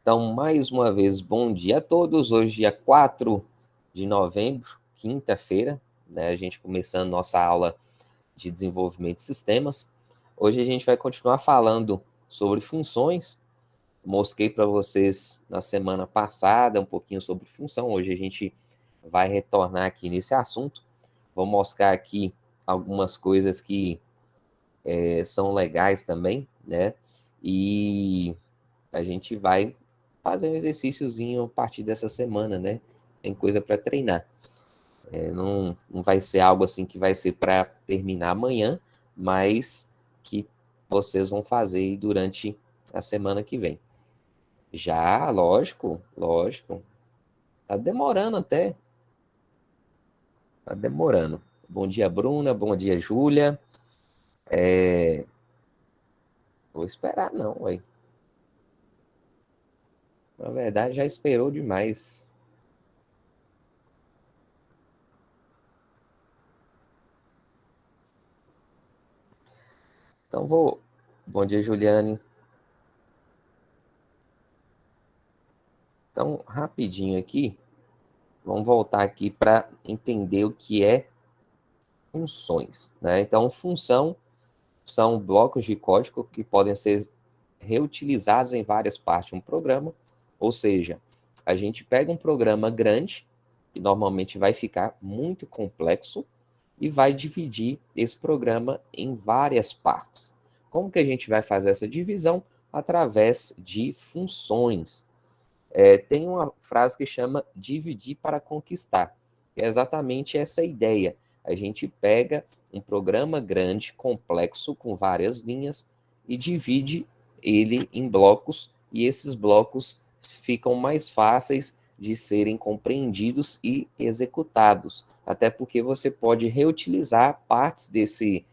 Então, mais uma vez, bom dia a todos. Hoje, dia 4 de novembro, quinta-feira, né? A gente começando nossa aula de desenvolvimento de sistemas. Hoje a gente vai continuar falando sobre funções. Mostrei para vocês na semana passada um pouquinho sobre função. Hoje a gente vai retornar aqui nesse assunto. Vou mostrar aqui algumas coisas que são legais também, né? E a gente vai fazer um exercíciozinho a partir dessa semana, né? Tem coisa para treinar. Não vai ser algo assim que vai ser para terminar amanhã, mas que vocês vão fazer durante a semana que vem. Já, lógico, lógico. Tá demorando até. Tá demorando. Bom dia, Bruna. Bom dia, Júlia. Vou esperar, não, ué. Na verdade, já esperou demais. Então, vou. Bom dia, Juliane. Então, rapidinho aqui, vamos voltar aqui para entender o que é funções, né? Então, função são blocos de código que podem ser reutilizados em várias partes de um programa, ou seja, a gente pega um programa grande, que normalmente vai ficar muito complexo, e vai dividir esse programa em várias partes. Como que a gente vai fazer essa divisão? Através de funções. Tem uma frase que chama dividir para conquistar, que é exatamente essa ideia. A gente pega um programa grande, complexo, com várias linhas, e divide ele em blocos, e esses blocos ficam mais fáceis de serem compreendidos e executados, até porque você pode reutilizar partes desse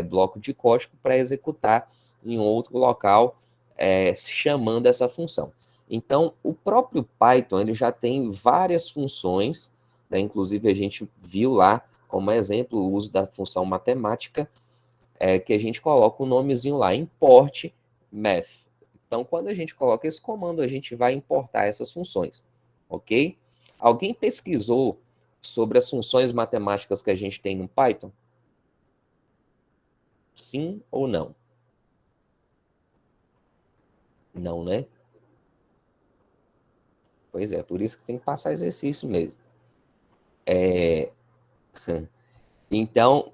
bloco de código para executar em outro local, chamando essa função. Então, o próprio Python ele já tem várias funções, né? Inclusive a gente viu lá como exemplo o uso da função matemática, que a gente coloca o nomezinho lá, import math. Então, quando a gente coloca esse comando, a gente vai importar essas funções, ok? Alguém pesquisou sobre as funções matemáticas que a gente tem no Python? Sim ou não? Não, né? Pois é, por isso que tem que passar exercício mesmo. Então,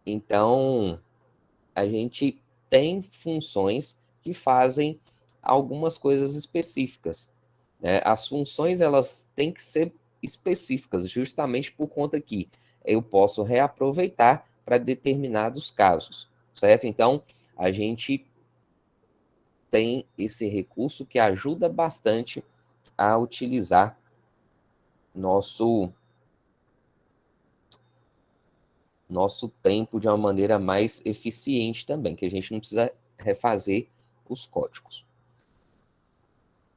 então, a gente tem funções que fazem algumas coisas específicas, né? As funções, elas têm que ser específicas, justamente por conta que eu posso reaproveitar para determinados casos, certo? Então, a gente tem esse recurso que ajuda bastante a utilizar nosso nosso tempo de uma maneira mais eficiente também, que a gente não precisa refazer os códigos.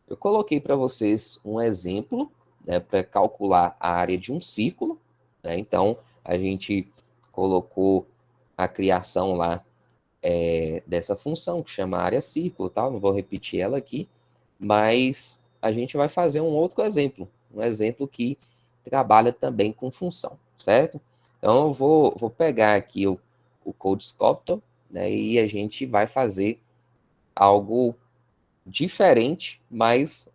Eu coloquei para vocês um exemplo, né, para calcular a área de um círculo, né? Então, a gente colocou a criação lá dessa função, que chama área círculo, tal. Não vou repetir ela aqui, mas a gente vai fazer um outro exemplo, um exemplo que trabalha também com função, certo? Então, eu vou pegar aqui o Code Sculptor, né, e a gente vai fazer algo diferente, mas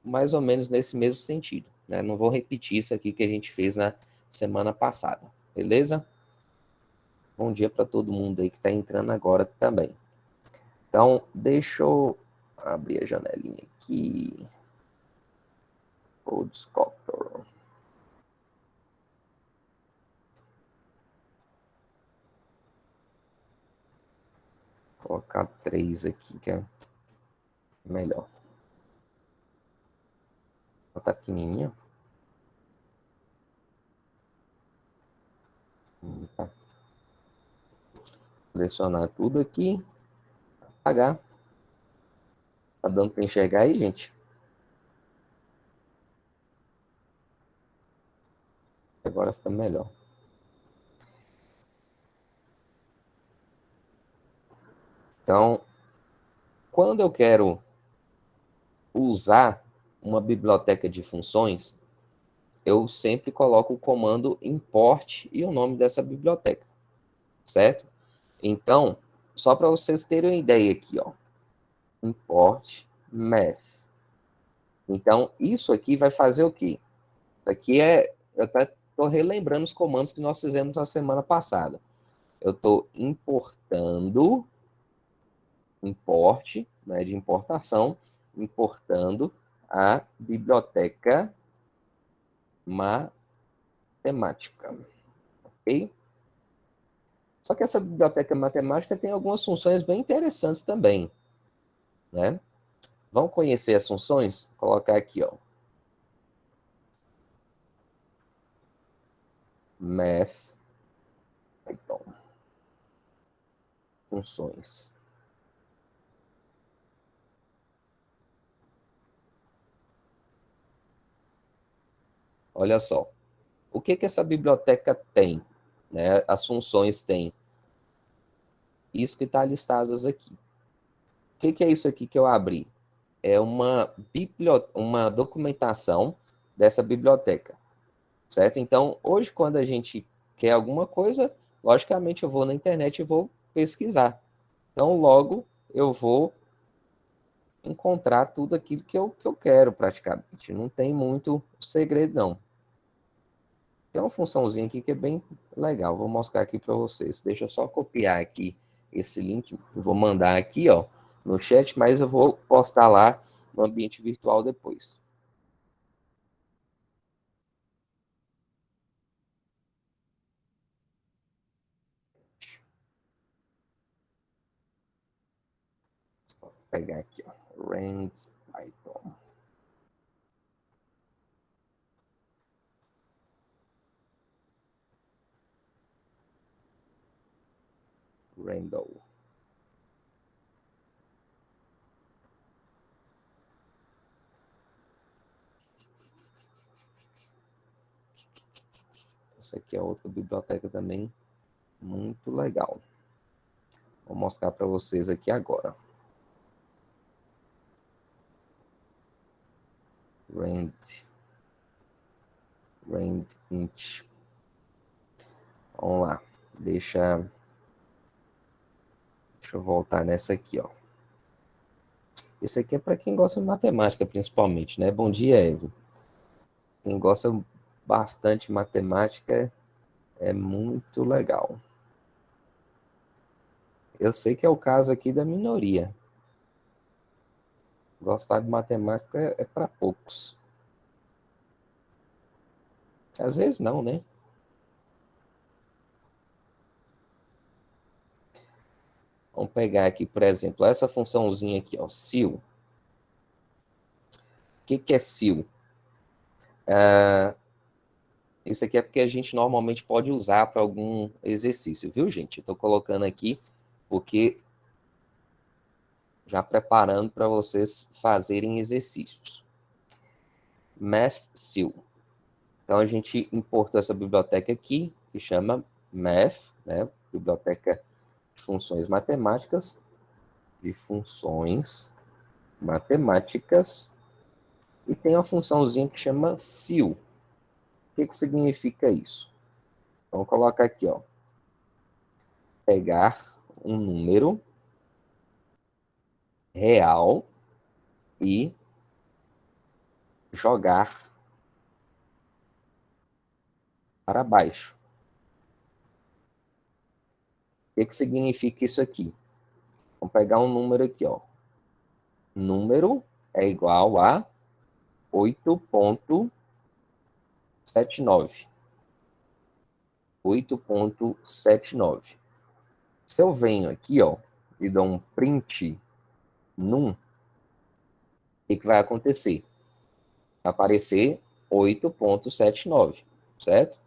mais ou menos nesse mesmo sentido, né? Não vou repetir isso aqui que a gente fez na semana passada, beleza? Bom dia para todo mundo aí que está entrando agora também. Então, deixa eu abrir a janelinha aqui. Code Sculptor. Vou colocar 3 aqui, que é melhor. Ela tá pequenininha. Tá. Selecionar tudo aqui. Apagar. Tá dando para enxergar aí, gente? Agora fica melhor. Então, quando eu quero usar uma biblioteca de funções, eu sempre coloco o comando import e o nome dessa biblioteca, certo? Então, só para vocês terem uma ideia aqui, ó, import math. Então, isso aqui vai fazer o quê? Isso aqui eu até estou relembrando os comandos que nós fizemos na semana passada. Eu estou importando, import, né, de importação, importando a biblioteca matemática, ok? Só que essa biblioteca matemática tem algumas funções bem interessantes também, né? Vamos conhecer as funções? Vou colocar aqui, ó. Math, Python, funções. Olha só, o que que essa biblioteca tem? Né? As funções têm isso que está listado aqui. O que que é isso aqui que eu abri? É uma documentação dessa biblioteca, certo? Então, hoje, quando a gente quer alguma coisa, logicamente eu vou na internet e vou pesquisar. Então, logo, eu vou encontrar tudo aquilo que eu quero, praticamente. Não tem muito segredo, não. Tem uma funçãozinha aqui que é bem legal. Vou mostrar aqui para vocês. Deixa eu só copiar aqui esse link. Eu vou mandar aqui, ó, no chat, mas eu vou postar lá no ambiente virtual depois. Vou pegar aqui, ó, Rand Python. Randall. Essa aqui é outra biblioteca também muito legal. Vou mostrar para vocês aqui agora. Rand int. Vamos lá. Deixa eu voltar nessa aqui, ó. Esse aqui é para quem gosta de matemática, principalmente, né? Bom dia, Eve. Quem gosta bastante de matemática é muito legal. Eu sei que é o caso aqui da minoria. Gostar de matemática é para poucos. Às vezes não, né? Vamos pegar aqui, por exemplo, essa funçãozinha aqui, ó, sil. O que é sil? Isso aqui é porque a gente normalmente pode usar para algum exercício, viu, gente? Estou colocando aqui porque já preparando para vocês fazerem exercícios. MathSil. Então, a gente importou essa biblioteca aqui, que chama Math, né? Biblioteca de funções matemáticas, e tem uma funçãozinha que chama sil. O que significa isso? Então, colocar aqui, ó, pegar um número real e jogar para baixo. O que significa isso aqui? Vamos pegar um número aqui, ó. Número é igual a 8,79. 8,79. Se eu venho aqui, ó, e dou um print num, o que vai acontecer? Vai aparecer 8,79, certo?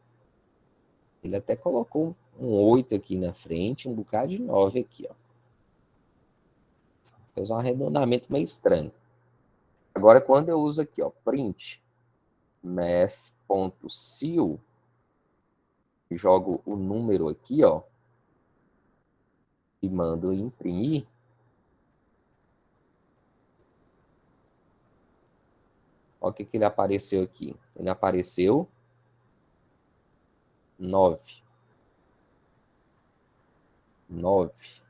Ele até colocou um 8 aqui na frente, um bocado de 9 aqui, ó. Fez um arredondamento meio estranho. Agora, quando eu uso aqui, ó, print math.sil, e jogo o número aqui, ó, e mando imprimir, Olha o que ele apareceu aqui. Ele apareceu 9. 9.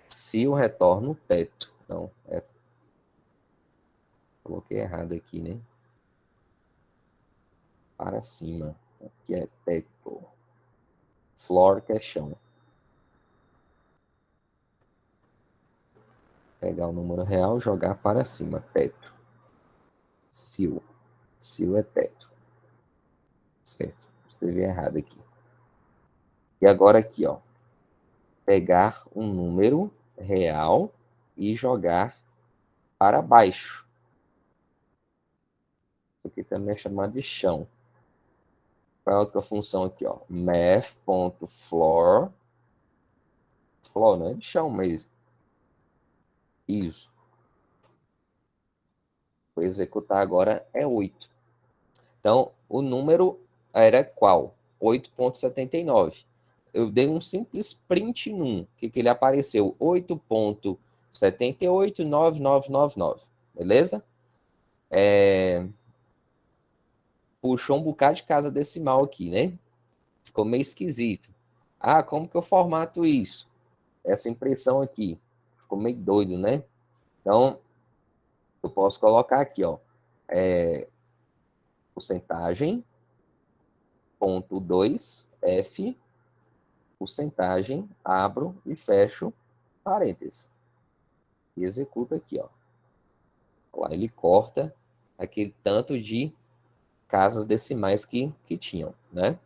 Se o retorno teto. Não, coloquei errado aqui, né? Para cima. Aqui é teto. Floor, que é chão. Pegar o número real, jogar para cima. Teto. Sil. Sil é teto. Certo. Escrevi errado aqui. E agora aqui, ó. Pegar um número real e jogar para baixo. Isso aqui também é chamado de chão. Qual é a outra função aqui, ó? Math.floor. Floor, né? De chão mesmo. Isso. Vou executar agora é 8. Então, o número era qual? 8,79. Eu dei um simples print num, que ele apareceu 8,789999. Beleza? Puxou um bocado de casa decimal aqui, né? Ficou meio esquisito. Ah, como que eu formato isso? Essa impressão aqui. Ficou meio doido, né? Então, eu posso colocar aqui, ó. Porcentagem, ponto 2, F, porcentagem, abro e fecho parênteses. E executa aqui, ó. Lá ele corta aquele tanto de casas decimais que tinham, né?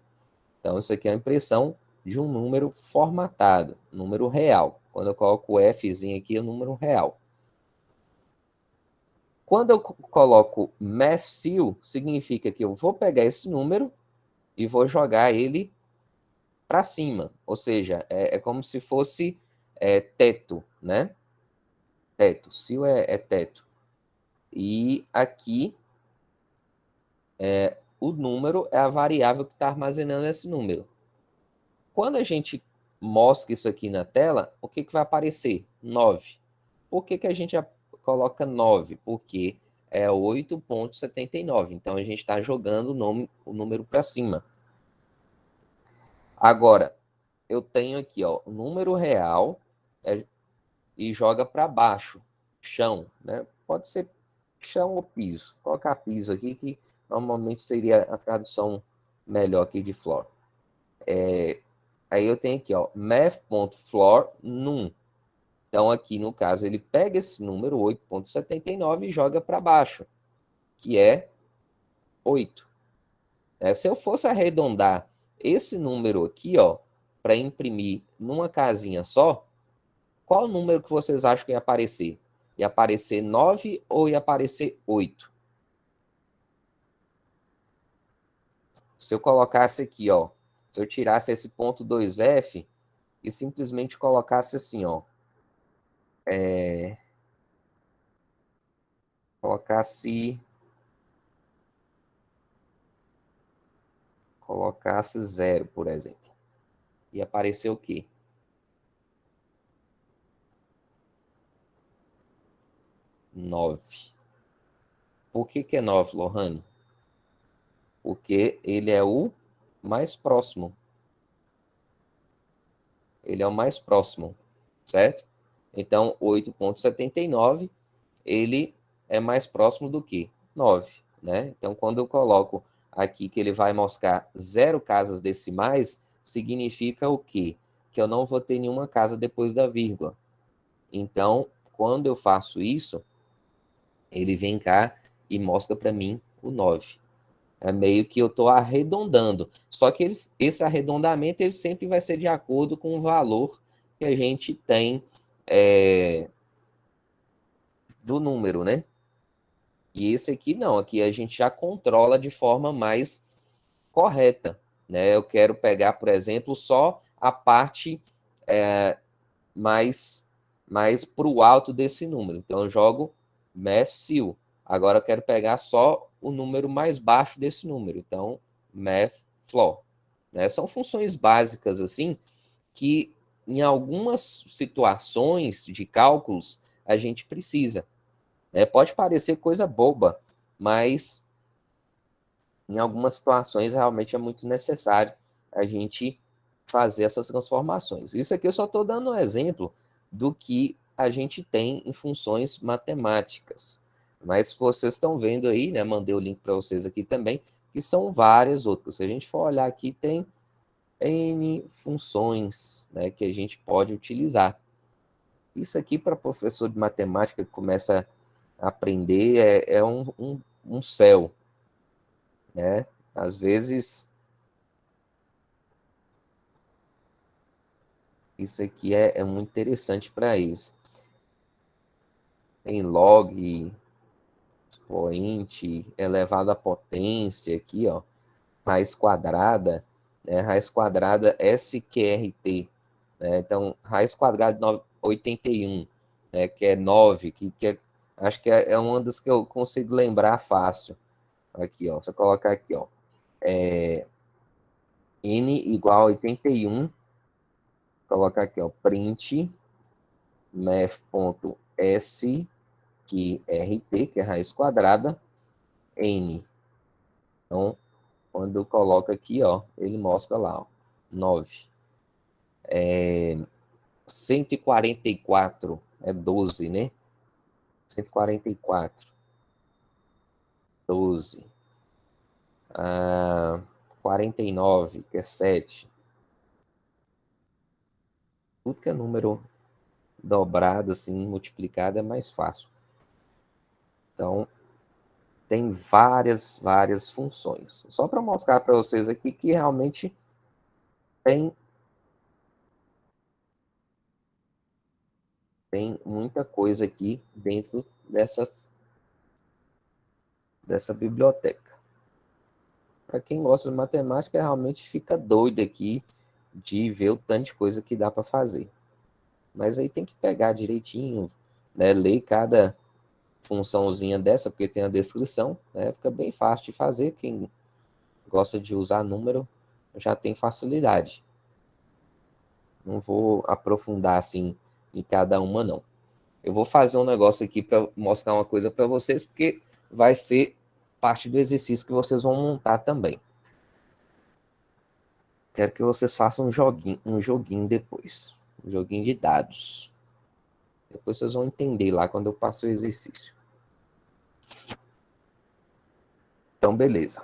Então, isso aqui é a impressão de um número formatado, número real. Quando eu coloco o Fzinho aqui, é o número real. Quando eu coloco MathSeal, significa que eu vou pegar esse número e vou jogar ele para cima. Ou seja, é como se fosse teto, né? Teto. Seal é teto. E aqui, o número é a variável que está armazenando esse número. Quando a gente mostra isso aqui na tela, o que vai aparecer? 9. Por que a gente coloca 9? Porque é 8,79. Então, a gente está jogando o número para cima. Agora, eu tenho aqui, ó, o número real e joga para baixo, chão, né? Pode ser chão ou piso. Vou colocar piso aqui, que normalmente seria a tradução melhor aqui de floor. Aí eu tenho aqui, ó, math.floor num. Então, aqui, no caso, ele pega esse número 8,79 e joga para baixo, que é 8. Se eu fosse arredondar esse número aqui, ó, para imprimir numa casinha só, qual número que vocês acham que ia aparecer? Ia aparecer 9 ou ia aparecer 8? Se eu colocasse aqui, ó, se eu tirasse esse ponto 2F e simplesmente colocasse assim, ó, colocasse 0, por exemplo, e aparecer o quê? 9. Por que é 9, Lohane? Porque ele é o mais próximo. Ele é o mais próximo, certo? Então, 8,79, ele é mais próximo do que 9, né? Então, quando eu coloco aqui que ele vai mostrar 0 casas decimais, significa o quê? Que eu não vou ter nenhuma casa depois da vírgula. Então, quando eu faço isso, ele vem cá e mostra para mim o 9. É meio que eu estou arredondando. Só que esse arredondamento ele sempre vai ser de acordo com o valor que a gente tem do número, né? E esse aqui não, aqui a gente já controla de forma mais correta, né? Eu quero pegar, por exemplo, só a parte mais para o alto desse número. Então, eu jogo math_ceil. Agora, eu quero pegar só o número mais baixo desse número. Então, math_floor. Né? São funções básicas, assim, que em algumas situações de cálculos a gente precisa. Pode parecer coisa boba, mas em algumas situações realmente é muito necessário a gente fazer essas transformações. Isso aqui eu só estou dando um exemplo do que a gente tem em funções matemáticas. Mas vocês estão vendo aí, né? Mandei o link para vocês aqui também, que são várias outras. Se a gente for olhar aqui, tem N funções, né, que a gente pode utilizar. Isso aqui, para professor de matemática que começa a aprender, é um céu, né? Às vezes, isso aqui é muito interessante para eles. Tem log, expoente, elevado à potência aqui, ó, raiz quadrada, né? Raiz quadrada SQRT, né? Então, raiz quadrada de 81, né? Que é 9, acho que é uma das que eu consigo lembrar fácil. Aqui, ó, você colocar aqui, ó, n igual a 81, colocar aqui, ó, print math.s que é RT, que é raiz quadrada, N. Então, quando eu coloco aqui, ó, ele mostra lá, ó, 9. 144 é 12, né? 144, 12. 49, que é 7. Tudo que é número dobrado, assim, multiplicado, é mais fácil. Então, tem várias funções. Só para mostrar para vocês aqui que realmente tem muita coisa aqui dentro dessa biblioteca. Para quem gosta de matemática, realmente fica doido aqui de ver o tanto de coisa que dá para fazer. Mas aí tem que pegar direitinho, né? Ler cada funçãozinha dessa, porque tem a descrição, né? Fica bem fácil de fazer. Quem gosta de usar número já tem facilidade. Não vou aprofundar assim em cada uma, não. Eu vou fazer um negócio aqui para mostrar uma coisa para vocês, porque vai ser parte do exercício que vocês vão montar também. Quero que vocês façam um joguinho depois. Um joguinho de dados. Depois vocês vão entender lá quando eu passo o exercício. Então, beleza.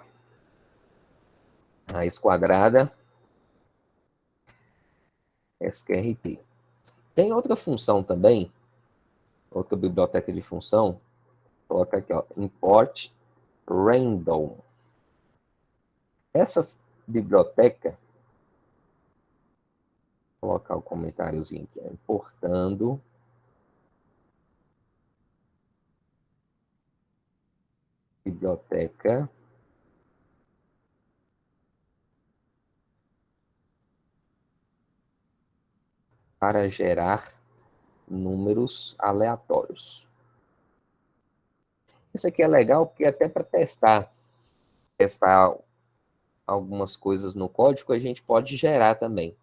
Raiz quadrada, SQRT. Tem outra função também, outra biblioteca de função. Coloca aqui, ó, import random. Essa biblioteca, vou colocar o comentáriozinho aqui, importando biblioteca para gerar números aleatórios. Isso aqui é legal porque até para testar algumas coisas no código, a gente pode gerar também.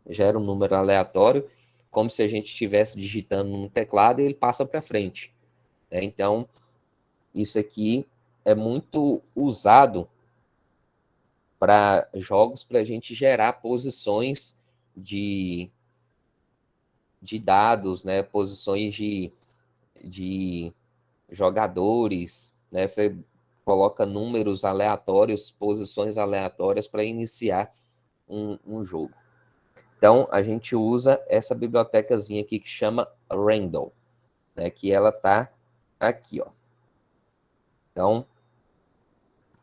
Gera um número aleatório, como se a gente estivesse digitando no teclado e ele passa para frente. Né? Então, isso aqui é muito usado para jogos, para a gente gerar posições de dados, né? Posições de jogadores, né? Você coloca números aleatórios, posições aleatórias para iniciar um jogo. Então, a gente usa essa bibliotecazinha aqui que chama Random, né? Que ela tá aqui, ó. Então,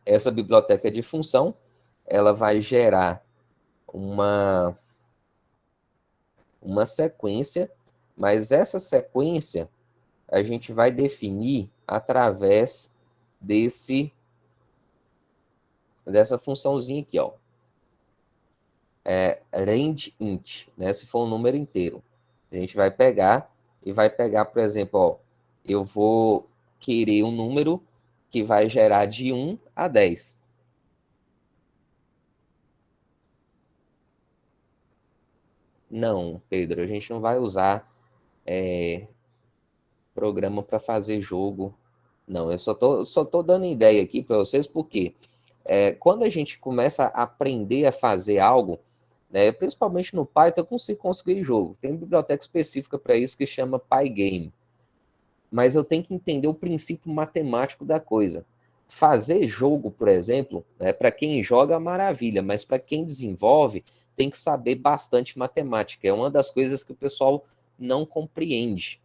essa biblioteca de função, ela vai gerar uma sequência, mas essa sequência a gente vai definir através dessa funçãozinha aqui, ó. Range int, né? Se for um número inteiro. A gente vai pegar, por exemplo, ó, eu vou querer um número que vai gerar de 1 a 10. Não, Pedro, a gente não vai usar programa para fazer jogo. Não, eu só tô dando ideia aqui para vocês, porque quando a gente começa a aprender a fazer algo, né, principalmente no Python, eu consigo construir jogo. Tem uma biblioteca específica para isso que chama Pygame. Mas eu tenho que entender o princípio matemático da coisa. Fazer jogo, por exemplo, né, para quem joga, maravilha, mas para quem desenvolve, tem que saber bastante matemática. É uma das coisas que o pessoal não compreende.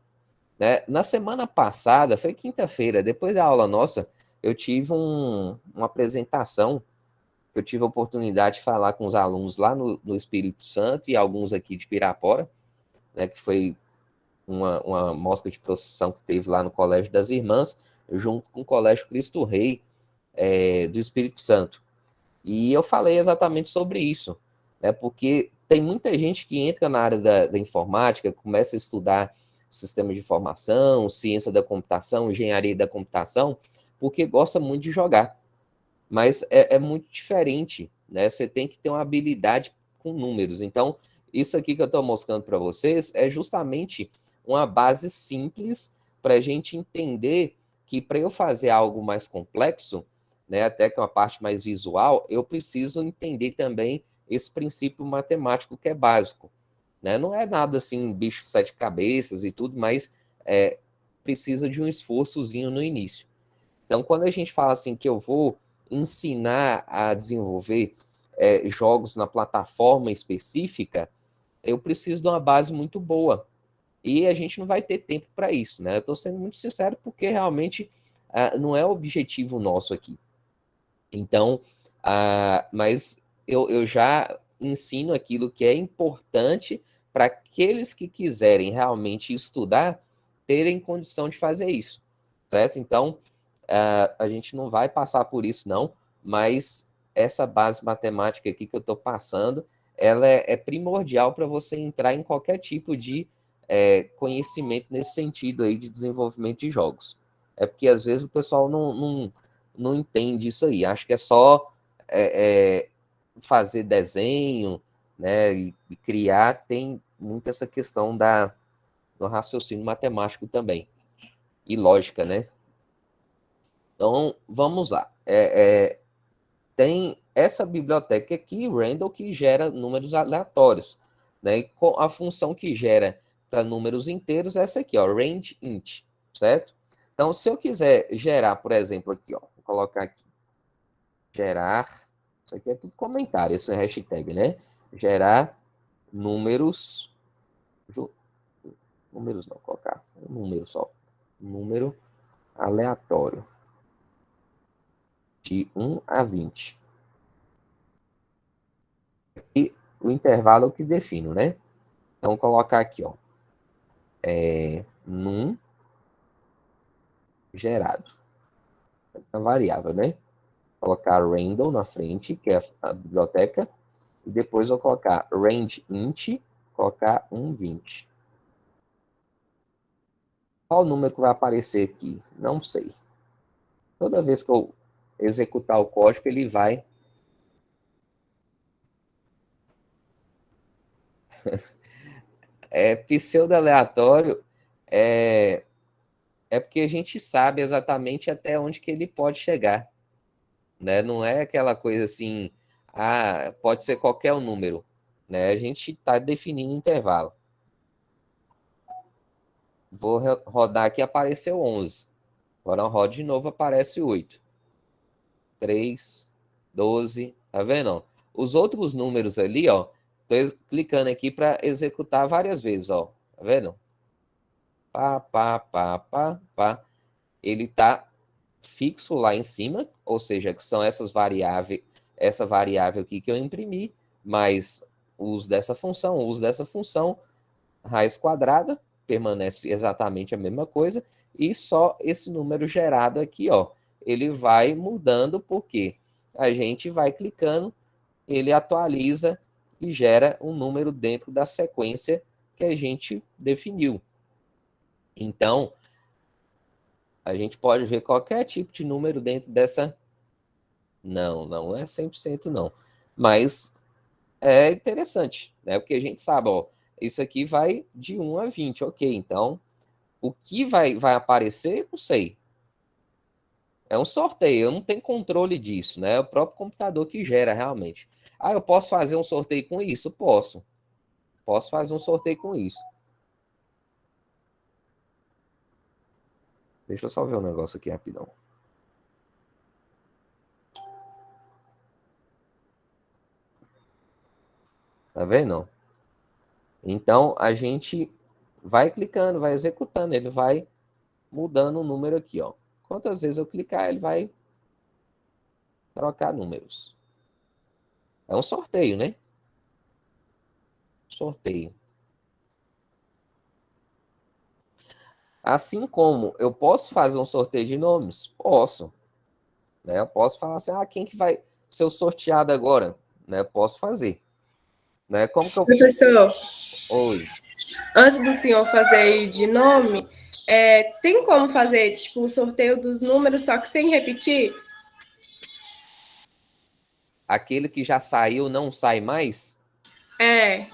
Né? Na semana passada, foi quinta-feira, depois da aula nossa, eu tive uma apresentação, eu tive a oportunidade de falar com os alunos lá no Espírito Santo e alguns aqui de Pirapora, né, que foi uma mostra de profissão que teve lá no Colégio das Irmãs, junto com o Colégio Cristo Rei do Espírito Santo. E eu falei exatamente sobre isso, né, porque tem muita gente que entra na área da informática, começa a estudar sistema de informação, ciência da computação, engenharia da computação, porque gosta muito de jogar. Mas é muito diferente, né? Você tem que ter uma habilidade com números. Então, isso aqui que eu estou mostrando para vocês é justamente uma base simples para a gente entender que para eu fazer algo mais complexo, né, até que uma parte mais visual, eu preciso entender também esse princípio matemático que é básico. Né? Não é nada assim, um bicho de sete cabeças e tudo, mas precisa de um esforçozinho no início. Então, quando a gente fala assim que eu vou ensinar a desenvolver jogos na plataforma específica, eu preciso de uma base muito boa. E a gente não vai ter tempo para isso, né? Eu estou sendo muito sincero porque realmente não é o objetivo nosso aqui. Então, mas eu já ensino aquilo que é importante para aqueles que quiserem realmente estudar terem condição de fazer isso, certo? Então, a gente não vai passar por isso, não, mas essa base matemática aqui que eu estou passando, ela é primordial para você entrar em qualquer tipo de conhecimento nesse sentido aí de desenvolvimento de jogos. É porque às vezes o pessoal não entende isso aí, acho que é só fazer desenho, né, e criar, tem muito essa questão do raciocínio matemático também, e lógica, né? Então, vamos lá. Tem essa biblioteca aqui, Randall, que gera números aleatórios. Né? E a função que gera para números inteiros é essa aqui, ó, range int, certo? Então, se eu quiser gerar, por exemplo, aqui, ó, vou colocar aqui, gerar, isso aqui é tudo comentário, essa hashtag, né? Gerar números, números não, colocar um número só, número aleatório, de 1 a 20. E o intervalo é o que defino, né? Então, colocar aqui, ó, num gerado. É variável, né? Colocar random na frente, que é a biblioteca, e depois vou colocar range int, colocar 1,20. Qual número que vai aparecer aqui? Não sei. Toda vez que eu executar o código, ele vai... pseudo-aleatório é porque a gente sabe exatamente até onde que ele pode chegar. Né? Não é aquela coisa assim, pode ser qualquer um número. Né? A gente está definindo intervalo. Vou rodar aqui, apareceu 11. Agora eu rodo de novo, aparece 8. 3, 12, tá vendo? Os outros números ali, ó, tô clicando aqui para executar várias vezes, ó. Tá vendo? Pá, pá, pá, pá, pá. Ele tá fixo lá em cima, ou seja, que são essa variável aqui que eu imprimi, mais o uso dessa função, raiz quadrada, permanece exatamente a mesma coisa, e só esse número gerado aqui, ó, ele vai mudando porque a gente vai clicando, ele atualiza e gera um número dentro da sequência que a gente definiu. Então, a gente pode ver qualquer tipo de número dentro dessa... Não é 100% não. Mas é interessante, né? Porque a gente sabe, ó, isso aqui vai de 1 a 20, ok. Então, O que vai aparecer, não sei. É um sorteio, eu não tenho controle disso, né? É o próprio computador que gera realmente. Ah, eu posso fazer um sorteio com isso? Posso. Posso fazer um sorteio com isso. Deixa eu só ver um negócio aqui rapidão. Tá vendo? Então, a gente vai clicando, vai executando, ele vai mudando o número aqui, ó. Quantas vezes eu clicar, ele vai trocar números. É um sorteio, né? Sorteio. Assim como eu posso fazer um sorteio de nomes? Posso. Né? Eu posso falar assim, quem que vai ser o sorteado agora? Né? Eu posso fazer. Né? Como que eu... Professor, Oi. antes do senhor fazer de nome, tem como fazer tipo o sorteio dos números, só que sem repetir? Aquele que já saiu não sai mais?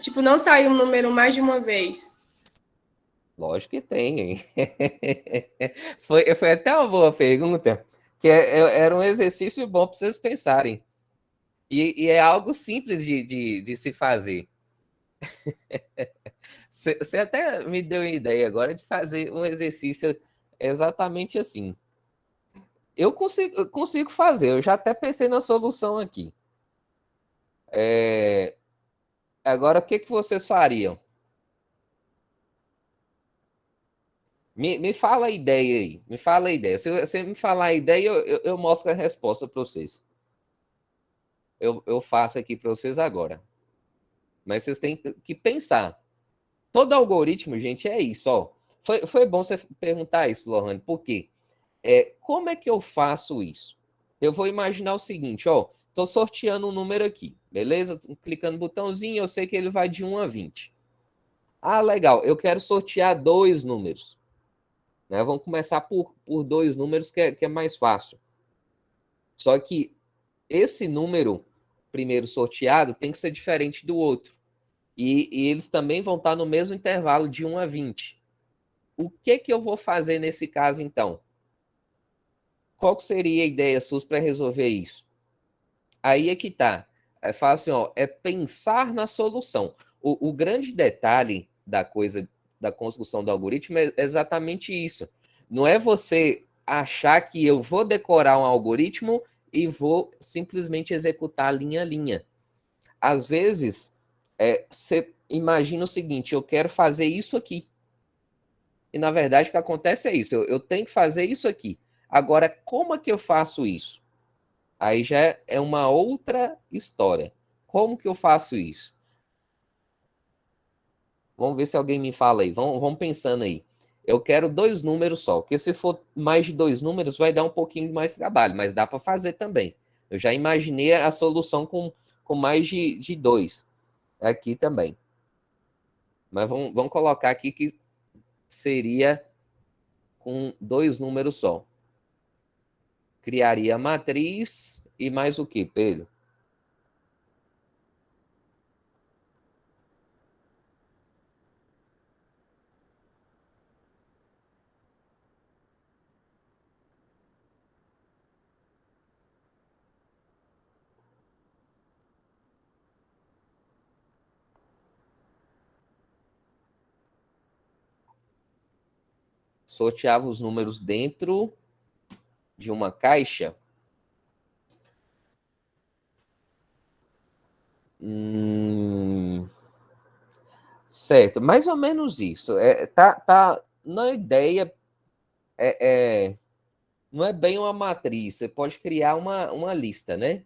Tipo, não sair um número mais de uma vez. Lógico que tem, hein? Foi até uma boa pergunta, que era um exercício bom para vocês pensarem. E é algo simples de se fazer. Você até me deu uma ideia agora de fazer um exercício exatamente assim. Eu consigo fazer, eu já até pensei na solução aqui. Agora, o que, que vocês fariam? Me fala a ideia aí. Me fala a ideia. Se você me falar a ideia, eu mostro a resposta para vocês. Eu faço aqui para vocês agora. Mas vocês têm que pensar. Todo algoritmo, gente, é isso. Ó. Foi bom você perguntar isso, Lohane. Por quê? Como é que eu faço isso? Eu vou imaginar o seguinte, ó. Estou sorteando um número aqui, beleza? Clicando no botãozinho, eu sei que ele vai de 1 a 20. Ah, legal. Eu quero sortear dois números. Né? Vamos começar por dois números, que é mais fácil. Só que esse número primeiro sorteado tem que ser diferente do outro. E eles também vão estar no mesmo intervalo de 1 a 20. O que eu vou fazer nesse caso, então? Qual seria a ideia SUS para resolver isso? Aí é que tá. Fala assim, ó, é pensar na solução. O grande detalhe da coisa, da construção do algoritmo é exatamente isso. Não é você achar que eu vou decorar um algoritmo e vou simplesmente executar linha a linha. Às vezes, você imagina o seguinte, eu quero fazer isso aqui. E, na verdade, o que acontece é isso. Eu tenho que fazer isso aqui. Agora, como é que eu faço isso? Aí já é uma outra história. Como que eu faço isso? Vamos ver se alguém me fala aí. Vamos pensando aí. Eu quero dois números só, porque se for mais de dois números, vai dar um pouquinho mais de trabalho, mas dá para fazer também. Eu já imaginei a solução com mais de dois aqui também. Mas vamos colocar aqui que seria com dois números só. Criaria a matriz e mais o que, Pedro? Sorteava os números dentro de uma caixa. Certo, mais ou menos isso. Tá na ideia, não é bem uma matriz. Você pode criar uma lista, né?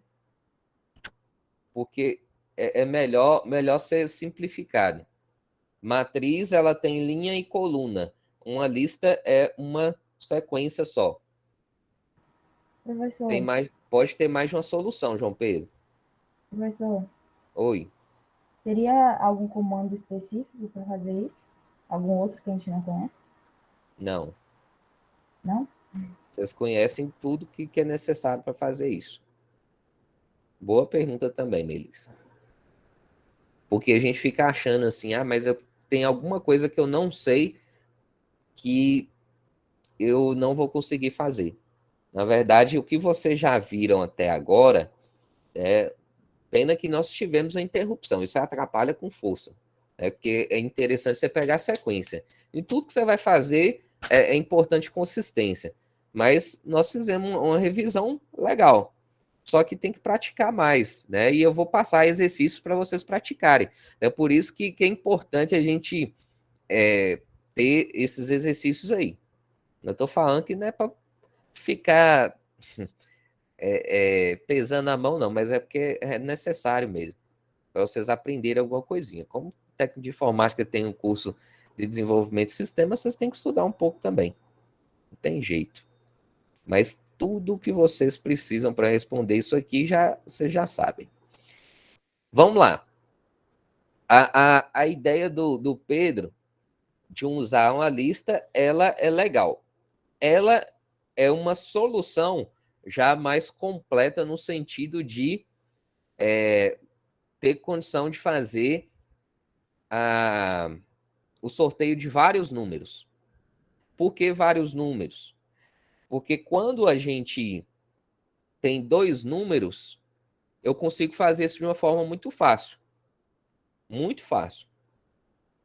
Porque é melhor ser simplificado. Matriz, ela tem linha e coluna. Uma lista é uma sequência só. Professor, Pode ter mais de uma solução, João Pedro. professor, Oi. teria algum comando específico para fazer isso? Algum outro que a gente não conhece? Não. Não? Vocês conhecem tudo que é necessário para fazer isso. Boa pergunta também, Melissa. Porque a gente fica achando assim, mas eu tenho alguma coisa que eu não sei que eu não vou conseguir fazer. Na verdade, o que vocês já viram até agora, pena que nós tivemos a interrupção, isso atrapalha com força. Porque é interessante você pegar a sequência. E tudo que você vai fazer é importante consistência. Mas nós fizemos uma revisão legal. Só que tem que praticar mais, né? E eu vou passar exercícios para vocês praticarem. É por isso que é importante a gente ter esses exercícios aí. Eu estou falando que não é para ficar pesando a mão, não, mas é porque é necessário mesmo, para vocês aprenderem alguma coisinha. Como técnico de informática tem um curso de desenvolvimento de sistemas, vocês têm que estudar um pouco também. Não tem jeito. Mas tudo o que vocês precisam para responder isso aqui, vocês já sabem. Vamos lá. A ideia do Pedro de usar uma lista, ela é legal. Ela é uma solução já mais completa no sentido de ter condição de fazer o sorteio de vários números. Por que vários números? Porque quando a gente tem 2 números, eu consigo fazer isso de uma forma muito fácil. Muito fácil.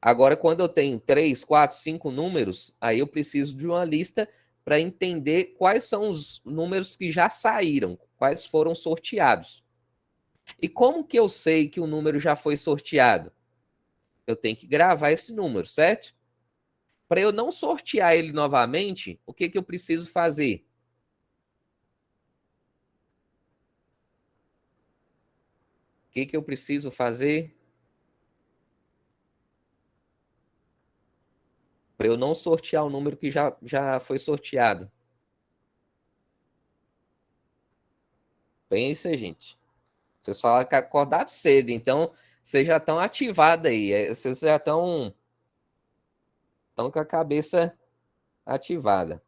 Agora, quando eu tenho 3, 4, 5 números, aí eu preciso de uma lista para entender quais são os números que já saíram, quais foram sorteados. E como que eu sei que o número já foi sorteado? Eu tenho que gravar esse número, certo? Para eu não sortear ele novamente, o que eu preciso fazer? O que eu preciso fazer? Para eu não sortear o número que já foi sorteado. Pensa, gente. Vocês falaram que acordaram cedo, então vocês já estão ativados aí. Vocês já estão com a cabeça ativada.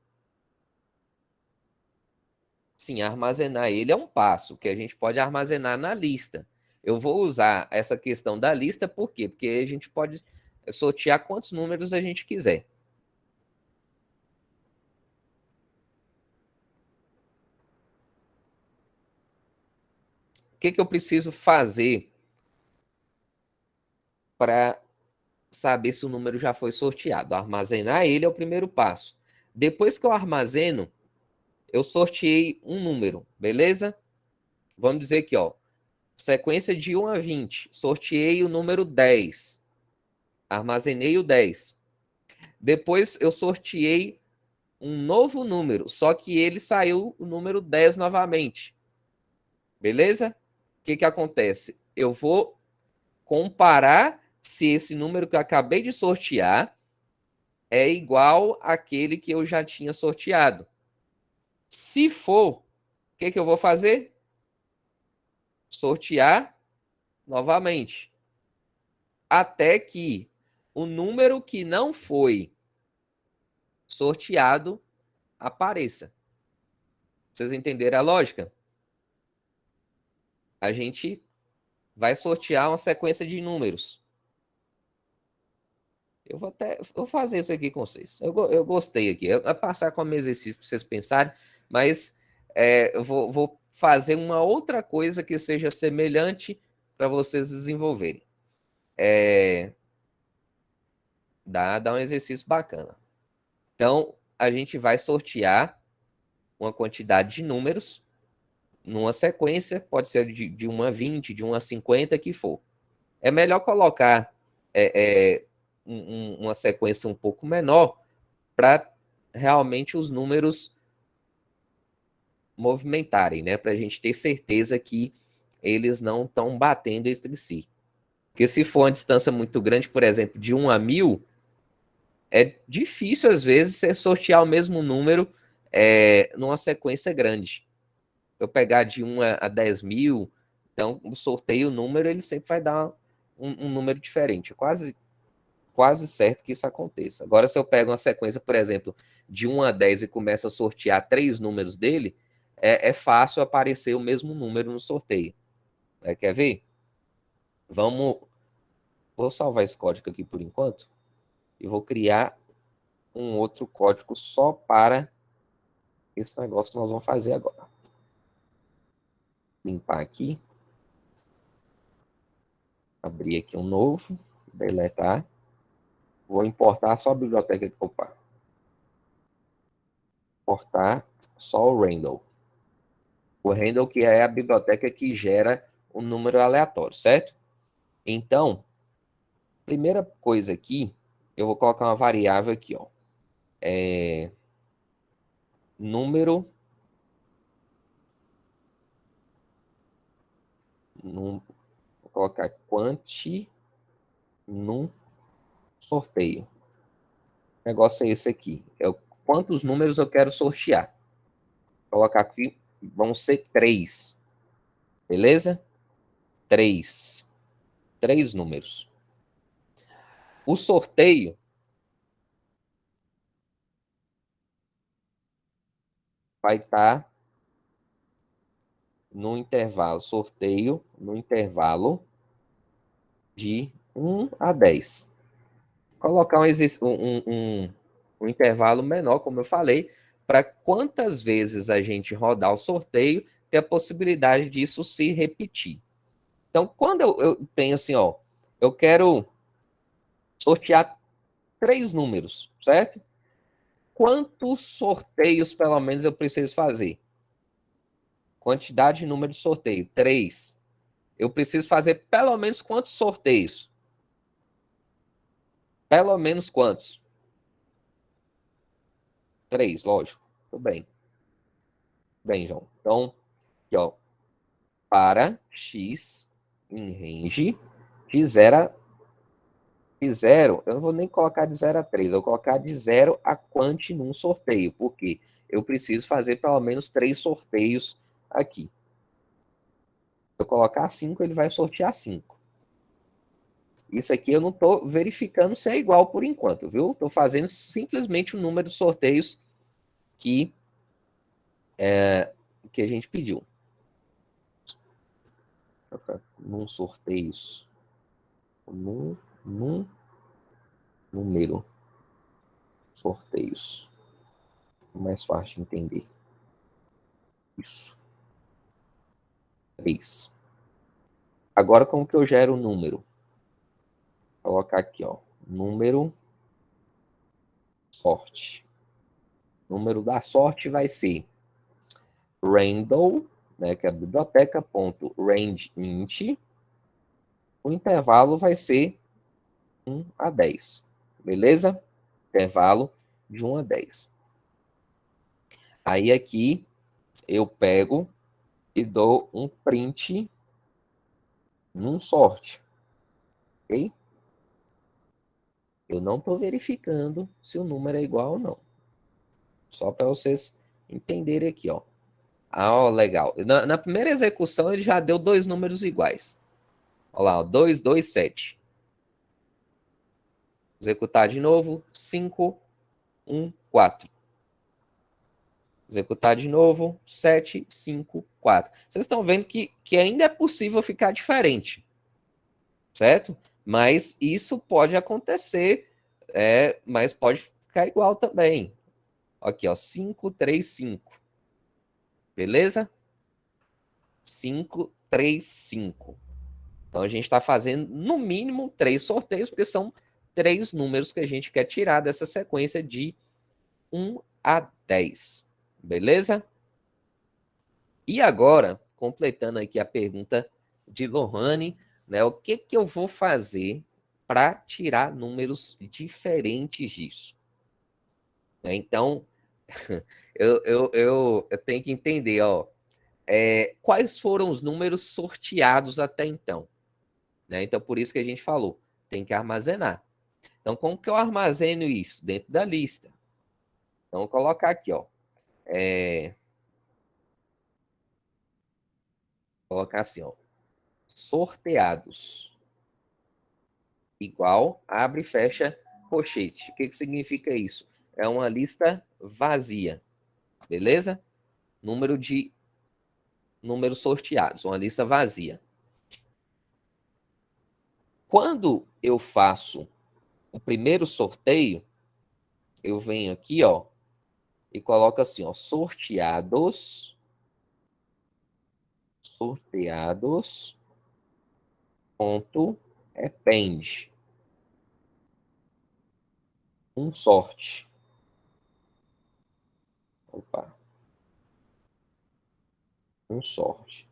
Sim, armazenar ele é um passo que a gente pode armazenar na lista. Eu vou usar essa questão da lista, por quê? Porque a gente pode sortear quantos números a gente quiser. O que eu preciso fazer para saber se o número já foi sorteado? Armazenar ele é o primeiro passo. Depois que eu armazeno, eu sorteei um número, beleza? Vamos dizer aqui, ó, sequência de 1 a 20. Sorteei o número 10. Armazenei o 10. Depois eu sorteei um novo número, só que ele saiu o número 10 novamente. Beleza? O que acontece? Eu vou comparar se esse número que eu acabei de sortear é igual àquele que eu já tinha sorteado. Se for, o que eu vou fazer? Sortear novamente. Até que o número que não foi sorteado apareça. Vocês entenderam a lógica? A gente vai sortear uma sequência de números. Eu vou fazer isso aqui com vocês. Eu gostei aqui. Eu vou passar como exercício para vocês pensarem, mas eu vou fazer uma outra coisa que seja semelhante para vocês desenvolverem. Dá um exercício bacana. Então, a gente vai sortear uma quantidade de números numa sequência, pode ser de 1 a 20, de 1 a 50, que for. É melhor colocar uma sequência um pouco menor para realmente os números movimentarem, né? Para a gente ter certeza que eles não estão batendo entre si. Porque se for uma distância muito grande, por exemplo, de 1 a 1000, é difícil, às vezes, você sortear o mesmo número numa sequência grande. Eu pegar de 1 a 10 mil, então o sorteio, o número, ele sempre vai dar um número diferente. É quase certo que isso aconteça. Agora, se eu pego uma sequência, por exemplo, de 1 a 10 e começo a sortear 3 números dele, é fácil aparecer o mesmo número no sorteio. Quer ver? Vou salvar esse código aqui por enquanto e vou criar um outro código só para esse negócio que nós vamos fazer agora. Limpar aqui. Abrir aqui um novo. Deletar. Vou importar só a biblioteca que opa. Importar só o Randall. O Randall que é a biblioteca que gera um número aleatório, certo? Então, primeira coisa aqui, eu vou colocar uma variável aqui, ó. Número vou colocar quanti num sorteio. O negócio é esse aqui. Quantos números eu quero sortear. Vou colocar aqui, vão ser 3. Beleza? 3. 3 números. O sorteio vai estar no intervalo, sorteio no intervalo de 1 a 10. Colocar um intervalo menor, como eu falei, para quantas vezes a gente rodar o sorteio, ter a possibilidade disso se repetir. Então, quando eu tenho assim, ó, eu quero sortear 3 números, certo? Quantos sorteios, pelo menos, eu preciso fazer? Quantidade de número de sorteio, 3. Eu preciso fazer pelo menos quantos sorteios? Pelo menos quantos? 3, lógico. Tudo bem. Bem, João. Então, aqui, ó, para x em range de 0 eu não vou nem colocar de 0 a 3, eu vou colocar de 0 a quanti num sorteio, porque eu preciso fazer pelo menos 3 sorteios aqui. Se eu colocar 5, ele vai sortear 5. Isso aqui eu não estou verificando se é igual por enquanto, viu? Estou fazendo simplesmente o número de sorteios que a gente pediu. Num sorteios. Num número. Sorteios. Mais fácil de entender. Isso. 3. Agora, como que eu gero o número? Vou colocar aqui, ó. Número sorte. O número da sorte vai ser Randall, né, que é a biblioteca, ponto rangeInt. O intervalo vai ser 1 a 10. Beleza? Intervalo de 1 a 10. Aí aqui eu pego e dou um print num sorte. Ok? Eu não estou verificando se o número é igual ou não. Só para vocês entenderem aqui, ó. Ah, ó, legal. Na primeira execução ele já deu 2 números iguais. Olha lá, ó, 2, 2, 7. Executar de novo, 5, 1, 4. Executar de novo, 7, 5, 4. Vocês estão vendo que ainda é possível ficar diferente, certo? Mas isso pode acontecer, mas pode ficar igual também. Aqui, ó, 5, 3, 5. Beleza? 5, 3, 5. Então, a gente está fazendo, no mínimo, 3 sorteios, porque são 3 números que a gente quer tirar dessa sequência de 1 a 10. Beleza? E agora, completando aqui a pergunta de Lohane, né, o que eu vou fazer para tirar números diferentes disso? Então, eu tenho que entender, ó, quais foram os números sorteados até então. Né? Então, por isso que a gente falou, tem que armazenar. Então, como que eu armazeno isso? Dentro da lista. Então, vou colocar aqui, ó. Colocar assim, ó. Sorteados. Igual, abre e fecha colchete. O que significa isso? É uma lista vazia. Beleza? Números sorteados. Uma lista vazia. Quando eu faço o primeiro sorteio, eu venho aqui, ó, e coloco assim, ó, sorteados, ponto, append, sorte. Opa, sorte.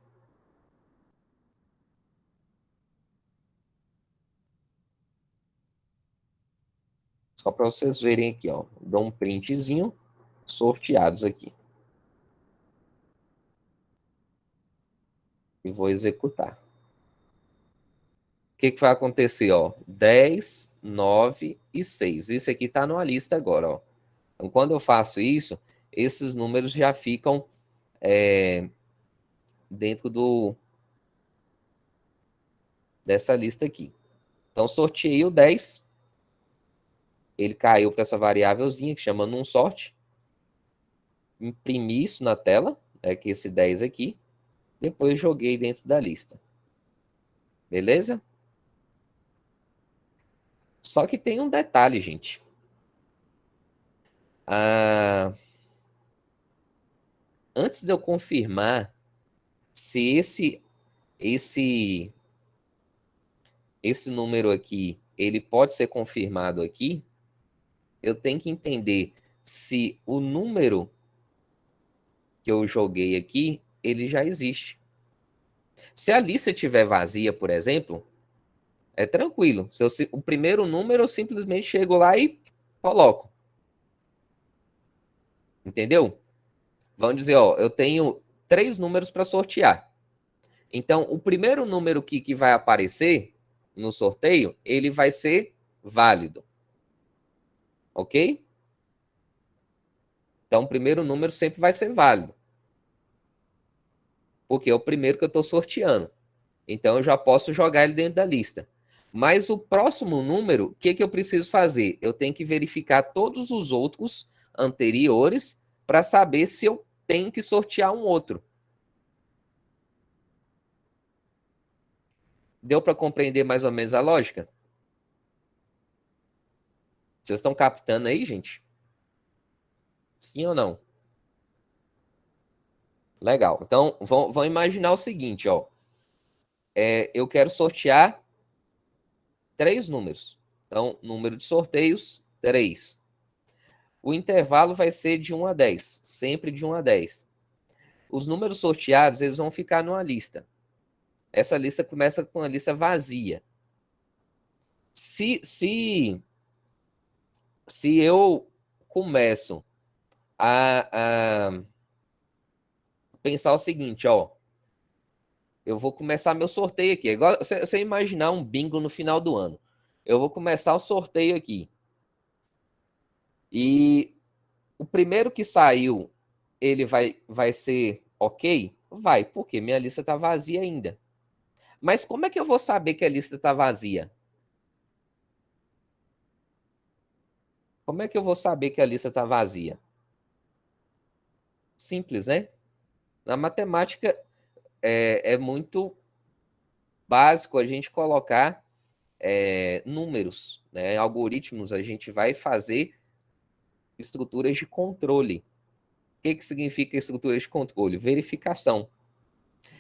Só para vocês verem aqui, ó, dou um printzinho, sorteados aqui. E vou executar. O que vai acontecer, ó? 10, 9 e 6. Isso aqui está numa lista agora, ó. Então, quando eu faço isso, esses números já ficam dentro dessa lista aqui. Então, sorteei o 10. Ele caiu para essa variávelzinha que chama numSort. Imprimi isso na tela, que esse 10 aqui. Depois joguei dentro da lista. Beleza? Só que tem um detalhe, gente. Antes de eu confirmar se esse número aqui, ele pode ser confirmado aqui, eu tenho que entender se o número que eu joguei aqui, ele já existe. Se a lista estiver vazia, por exemplo, é tranquilo. O primeiro número eu simplesmente chego lá e coloco. Entendeu? Vamos dizer, ó, eu tenho 3 números para sortear. Então, o primeiro número que vai aparecer no sorteio, ele vai ser válido. Ok? Então, o primeiro número sempre vai ser válido. Porque é o primeiro que eu estou sorteando. Então, eu já posso jogar ele dentro da lista. Mas o próximo número, o que eu preciso fazer? Eu tenho que verificar todos os outros anteriores para saber se eu tenho que sortear um outro. Deu para compreender mais ou menos a lógica? Vocês estão captando aí, gente? Sim ou não? Legal. Então, vão imaginar o seguinte, ó. Eu quero sortear 3 números. Então, número de sorteios, 3. O intervalo vai ser de 1 a 10. Sempre de 1 a 10. Os números sorteados, eles vão ficar numa lista. Essa lista começa com uma lista vazia. Se eu começo a pensar o seguinte, ó, eu vou começar meu sorteio aqui. Igual você imaginar um bingo no final do ano. Eu vou começar o sorteio aqui. E o primeiro que saiu, ele vai ser ok? Vai, porque minha lista está vazia ainda. Mas como é que eu vou saber que a lista está vazia? Como é que eu vou saber que a lista está vazia? Simples, né? Na matemática é muito básico a gente colocar números, né? Algoritmos, a gente vai fazer estruturas de controle. O que significa estruturas de controle? Verificação.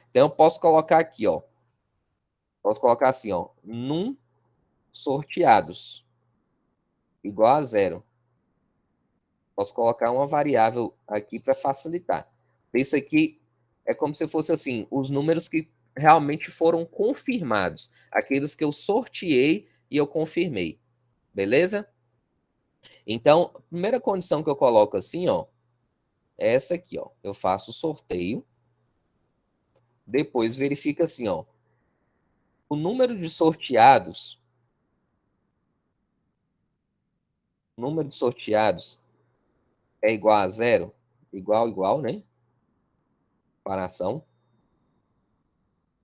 Então, eu posso colocar aqui, ó. Posso colocar assim, ó. Num sorteados igual a 0. Posso colocar uma variável aqui para facilitar. Isso aqui é como se fosse assim, os números que realmente foram confirmados. Aqueles que eu sorteei e eu confirmei. Beleza? Então, a primeira condição que eu coloco assim, ó, é essa aqui, ó. Eu faço o sorteio. Depois verifica assim, ó. O número de sorteados é igual a 0? Igual, né? Comparação.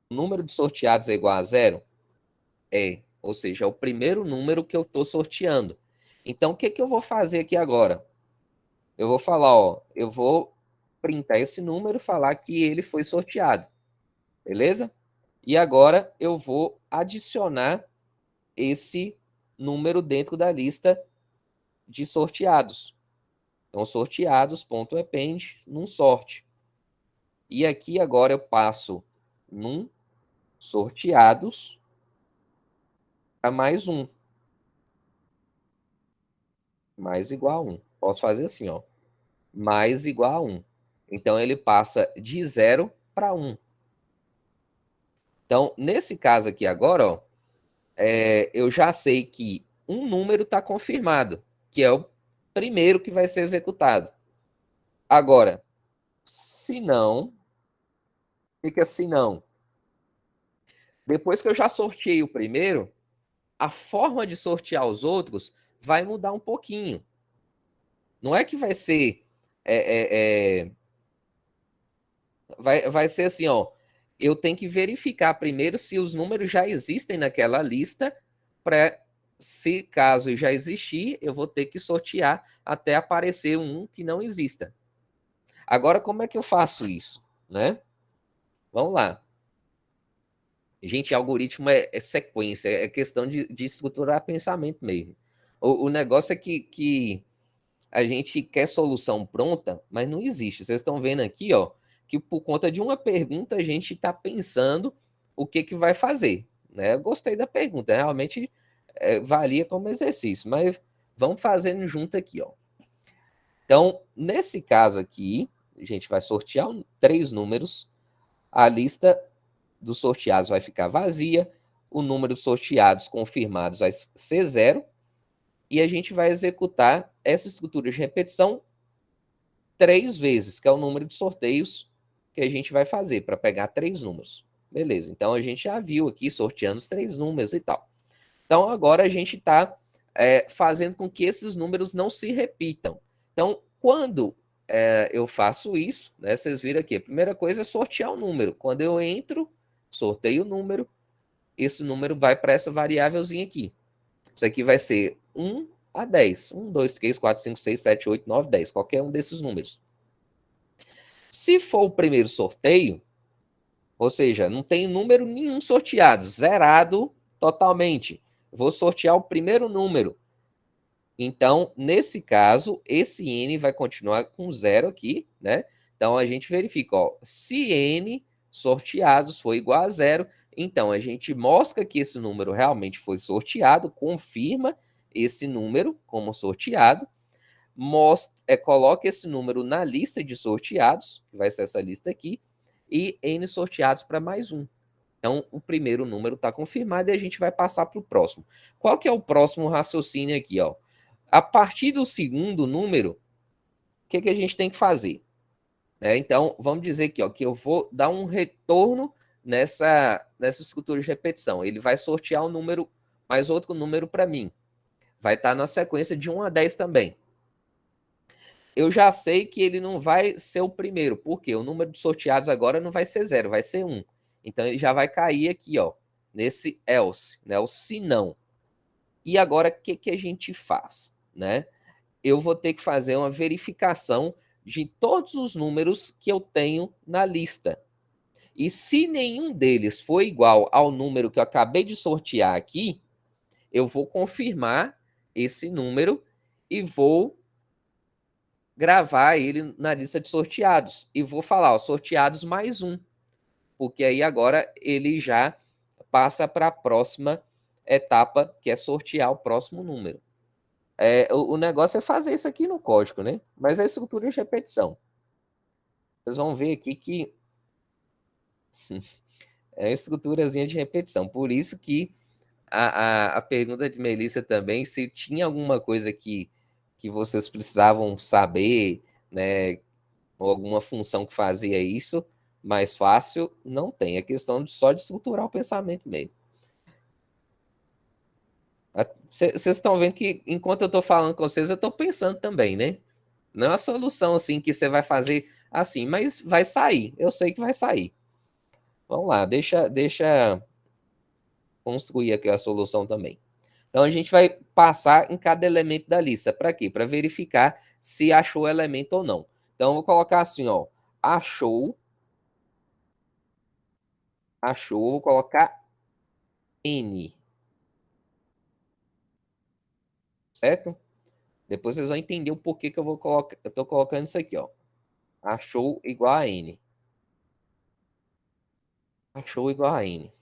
O número de sorteados é igual a 0? Ou seja, é o primeiro número que eu estou sorteando. Então, o que eu vou fazer aqui agora? Eu vou falar, ó, eu vou printar esse número e falar que ele foi sorteado. Beleza? E agora eu vou adicionar esse número dentro da lista de sorteados. Então, sorteados.append num sort. E aqui agora eu passo num sorteados a mais um. Mais igual a 1. Posso fazer assim, ó. Mais igual a 1. Então, ele passa de 0 para 1. Então, nesse caso aqui agora, ó, eu já sei que um número está confirmado, que é o primeiro que vai ser executado. Agora, se não, fica se não. Depois que eu já sorteei o primeiro, a forma de sortear os outros vai mudar um pouquinho. Não é que vai ser... vai ser assim, ó. Eu tenho que verificar primeiro se os números já existem naquela lista, para, se caso já existir, eu vou ter que sortear até aparecer um que não exista. Agora, como é que eu faço isso, né? Vamos lá. Gente, algoritmo é sequência, é questão de estruturar pensamento mesmo. O negócio é que a gente quer solução pronta, mas não existe. Vocês estão vendo aqui, ó, que por conta de uma pergunta a gente está pensando o que vai fazer, né? Eu gostei da pergunta, realmente valia como exercício, mas vamos fazendo junto aqui, ó. Então, nesse caso aqui, a gente vai sortear 3 números, a lista dos sorteados vai ficar vazia, o número de sorteados confirmados vai ser 0, e a gente vai executar essa estrutura de repetição 3 vezes, que é o número de sorteios que a gente vai fazer para pegar 3 números. Beleza, então a gente já viu aqui sorteando os 3 números e tal. Então agora a gente está fazendo com que esses números não se repitam. Então, quando eu faço isso, né, vocês viram aqui, a primeira coisa é sortear o número. Quando eu entro, sorteio o número, esse número vai para essa variávelzinha aqui. Isso aqui vai ser 1 a 10. 1, 2, 3, 4, 5, 6, 7, 8, 9, 10. Qualquer um desses números. Se for o primeiro sorteio, ou seja, não tem número nenhum sorteado, zerado totalmente. Vou sortear o primeiro número. Então, nesse caso, esse N vai continuar com 0 aqui, né? Então, a gente verifica, ó, se N sorteados for igual a 0, então a gente mostra que esse número realmente foi sorteado, confirma esse número como sorteado, coloca esse número na lista de sorteados, que vai ser essa lista aqui, e N sorteados para mais um. Então, o primeiro número está confirmado e a gente vai passar para o próximo. Qual que é o próximo raciocínio aqui, ó? A partir do segundo número, o que a gente tem que fazer? Então, vamos dizer aqui, ó, que eu vou dar um retorno nessa estrutura de repetição. Ele vai sortear um número, mais outro número para mim. Vai estar na sequência de 1 a 10 também. Eu já sei que ele não vai ser o primeiro, porque o número de sorteados agora não vai ser 0, vai ser 1. Então, ele já vai cair aqui, ó, nesse else, né, o se não. E agora, o que a gente faz, né? Eu vou ter que fazer uma verificação de todos os números que eu tenho na lista. E se nenhum deles for igual ao número que eu acabei de sortear aqui, eu vou confirmar esse número e vou gravar ele na lista de sorteados. E vou falar, ó, sorteados mais um. Porque aí agora ele já passa para a próxima etapa, que é sortear o próximo número. O negócio é fazer isso aqui no código, né? Mas é estrutura de repetição. Vocês vão ver aqui que é uma estruturazinha de repetição. Por isso que a pergunta de Melissa também, se tinha alguma coisa que vocês precisavam saber, né? Ou alguma função que fazia isso mais fácil, não tem. É questão só de estruturar o pensamento mesmo. Vocês estão vendo que, enquanto eu estou falando com vocês, eu estou pensando também, né? Não é uma solução assim que você vai fazer assim, mas vai sair. Eu sei que vai sair. Vamos lá, deixa construir aqui a solução também. Então, a gente vai passar em cada elemento da lista. Para quê? Para verificar se achou elemento ou não. Então, eu vou colocar assim, ó. Achou, vou colocar N. Certo? Depois vocês vão entender o porquê que eu tô colocando isso aqui, ó. Achou igual a N. Achou igual a N.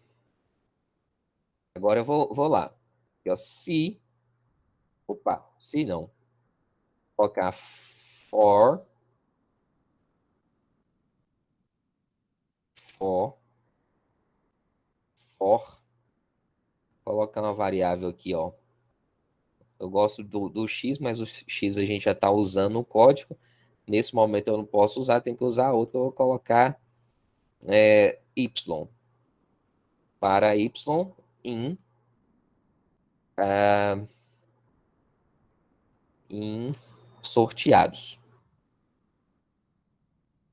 Agora eu vou lá. Aqui, ó, se... Opa, se não. Vou colocar for... Colocar uma variável aqui, ó. Eu gosto do X, mas o X a gente já está usando no código. Nesse momento eu não posso usar, tem que usar outro. Eu vou colocar Y. Para Y em sorteados.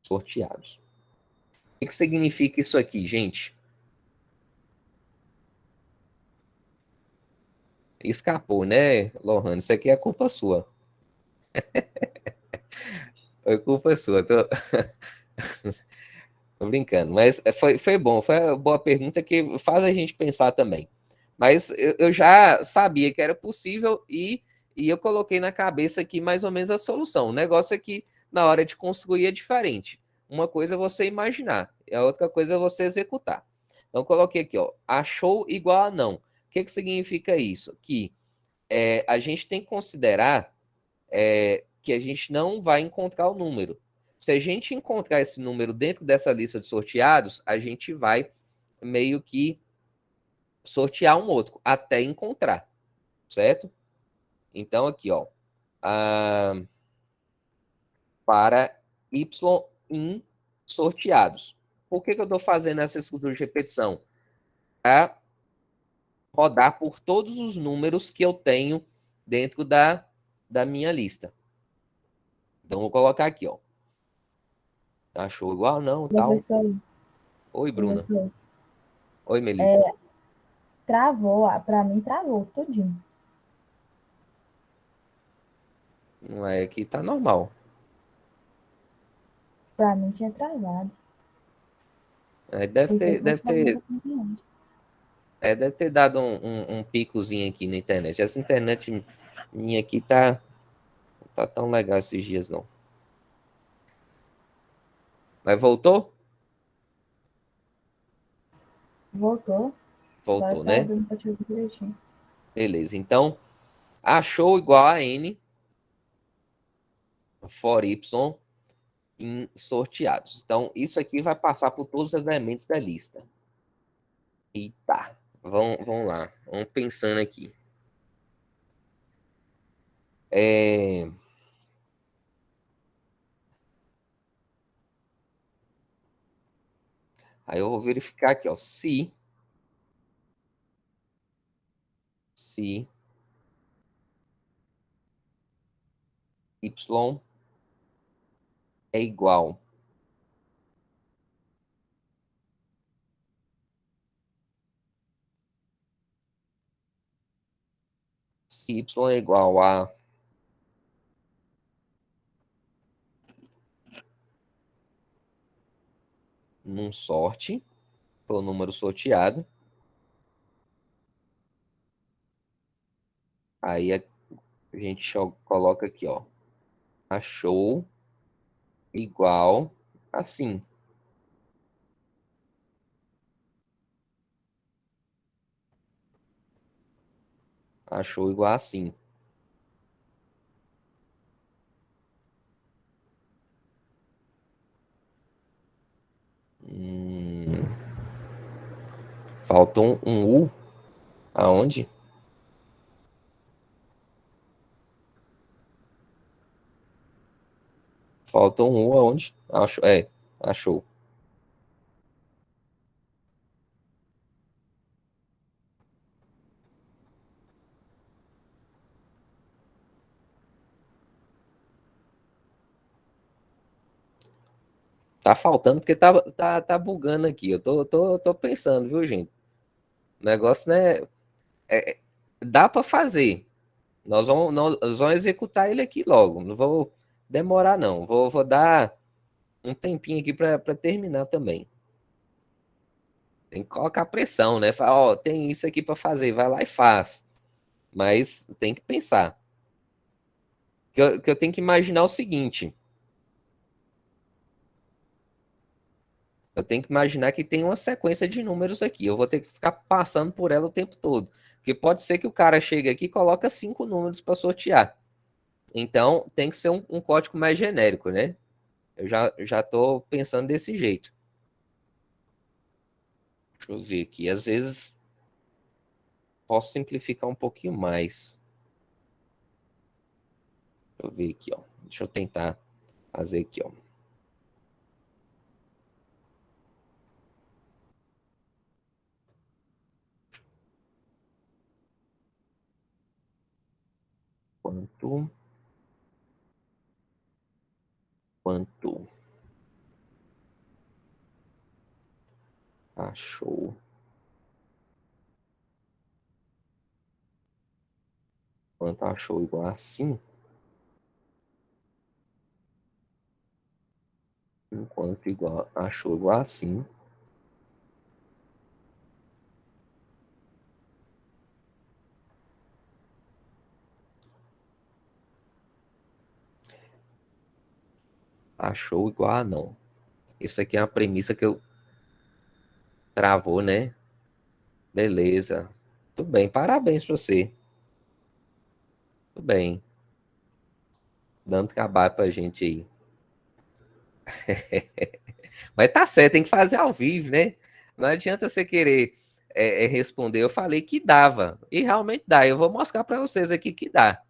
Sorteados. O que significa isso aqui, gente? Escapou, né, Lohane? Isso aqui é culpa sua. Foi culpa sua. Tô brincando. Mas foi bom. Foi uma boa pergunta que faz a gente pensar também. Mas eu já sabia que era possível e eu coloquei na cabeça aqui mais ou menos a solução. O negócio é que na hora de construir é diferente. Uma coisa é você imaginar, e a outra coisa é você executar. Então, eu coloquei aqui, ó, achou igual a não. O que significa isso? Que a gente tem que considerar que a gente não vai encontrar o número. Se a gente encontrar esse número dentro dessa lista de sorteados, a gente vai meio que sortear um outro até encontrar, certo? Então, aqui, ó, para y em sorteados. Por que eu estou fazendo essa estrutura de repetição? Para rodar por todos os números que eu tenho dentro da minha lista. Então, vou colocar aqui, ó. Achou igual? Não, tal. Professor, Oi, Bruna. professor, Oi, Melissa. travou, para mim travou tudinho. Não é que tá normal. Para mim tinha travado. Deve Pensei ter, que fosse deve problema ter, da internet. deve ter dado um picozinho aqui na internet. Essa internet minha aqui tá tão legal esses dias, não. Mas voltou? Voltou. Agora Voltou, tá né? dando para te ouvir direitinho. Beleza. Então, achou igual a N for Y em sorteados. Então, isso aqui vai passar por todos os elementos da lista. Eita. Vamos lá. Vamos pensando aqui. Aí eu vou verificar aqui, ó. Se Y é igual se Y é igual a num sorte, pelo número sorteado, aí a gente coloca aqui, ó, achou igual assim. Achou igual assim. Faltou um U. Aonde? Faltou um U aonde? Achou. Tá faltando porque tá bugando aqui. Eu tô pensando, viu, gente? O negócio, né? Dá para fazer. Nós vamos executar ele aqui logo. Não vou demorar, não. Vou dar um tempinho aqui para terminar também. Tem que colocar pressão, né? Falar, ó, tem isso aqui para fazer, vai lá e faz. Mas tem que pensar. que eu tenho que imaginar o seguinte. Eu tenho que imaginar que tem uma sequência de números aqui. Eu vou ter que ficar passando por ela o tempo todo. Porque pode ser que o cara chegue aqui e coloca 5 números para sortear. Então, tem que ser um código mais genérico, né? Eu já estou pensando desse jeito. Deixa eu ver aqui. Às vezes, posso simplificar um pouquinho mais. Deixa eu ver aqui, ó. Deixa eu tentar fazer aqui, ó. Quanto achou? Quanto achou igual a 5? Enquanto igual, achou igual a 5. Achou igual a não. Isso aqui é uma premissa que eu travou, né? Beleza. Tudo bem, parabéns pra você. Tudo bem. Dando trabalho pra gente aí. Mas tá certo, tem que fazer ao vivo, né? Não adianta você querer responder. Eu falei que dava. E realmente dá. Eu vou mostrar pra vocês aqui que dá.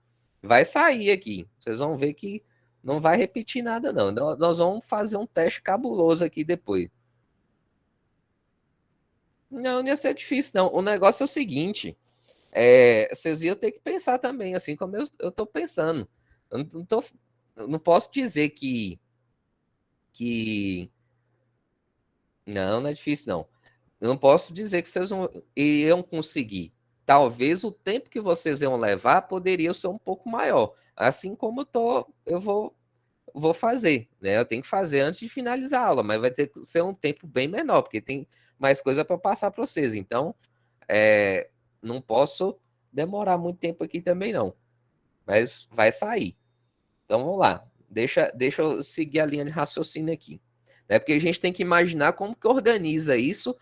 Vai sair aqui. Vocês vão ver que não vai repetir nada, não. Nós vamos fazer um teste cabuloso aqui depois. Não ia ser difícil, não. O negócio é o seguinte. Vocês iam ter que pensar também, assim como eu tô pensando. Eu não posso dizer que não é difícil, não. Eu não posso dizer que vocês iriam conseguir. Talvez o tempo que vocês iam levar poderia ser um pouco maior. Assim como eu vou fazer, né? Eu tenho que fazer antes de finalizar a aula, mas vai ter que ser um tempo bem menor, porque tem mais coisa para passar para vocês. Então, não posso demorar muito tempo aqui também, não. Mas vai sair. Então, vamos lá. Deixa eu seguir a linha de raciocínio aqui. Né? Porque a gente tem que imaginar como que organiza isso,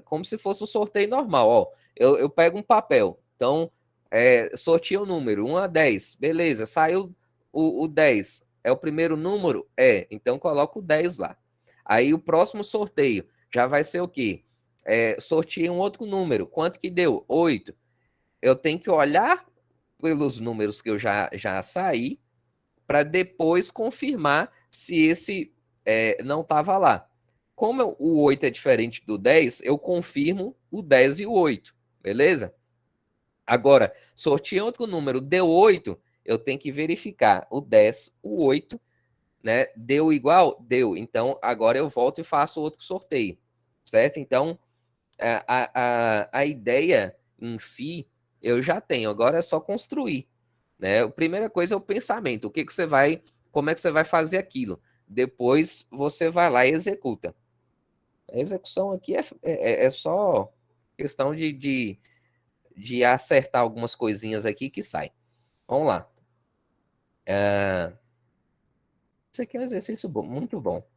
como se fosse um sorteio normal. Ó, eu pego um papel. Então, sorteio o número 1 a 10. Beleza, saiu o 10. É o primeiro número? Então coloco o 10 lá. Aí o próximo sorteio já vai ser o quê? Sorteio um outro número. Quanto que deu? 8. Eu tenho que olhar pelos números que eu já saí para depois confirmar se esse não estava lá. Como o 8 é diferente do 10, eu confirmo o 10 e o 8, beleza? Agora, sorteio outro número, deu 8, eu tenho que verificar o 10, o 8, né? Deu igual? Deu. Então, agora eu volto e faço outro sorteio, certo? Então, a ideia em si eu já tenho, agora é só construir, né? A primeira coisa é o pensamento, como é que você vai fazer aquilo? Depois você vai lá e executa. A execução aqui é só questão de acertar algumas coisinhas aqui que sai. Vamos lá. Isso aqui é um exercício bom, muito bom.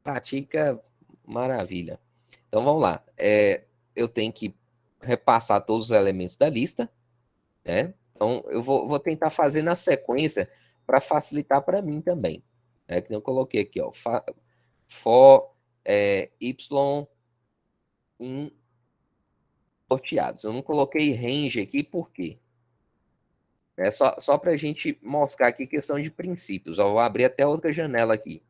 Pratica, maravilha. Então vamos lá. Eu tenho que repassar todos os elementos da lista, né? Então eu vou tentar fazer na sequência para facilitar para mim também. Que eu coloquei aqui, ó, for y em sorteados. Eu não coloquei range aqui, por quê? Só para a gente mostrar aqui questão de princípios. Ó, vou abrir até outra janela aqui.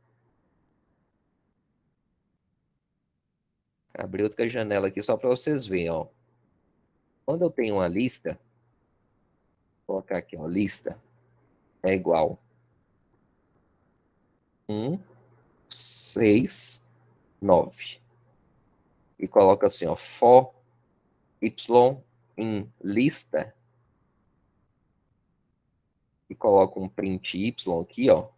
Abrir outra janela aqui só para vocês verem, ó. Quando eu tenho uma lista, vou colocar aqui, ó, lista é igual 1, 6, 9. E coloca assim, ó, for y em lista. E coloca um print y aqui, ó.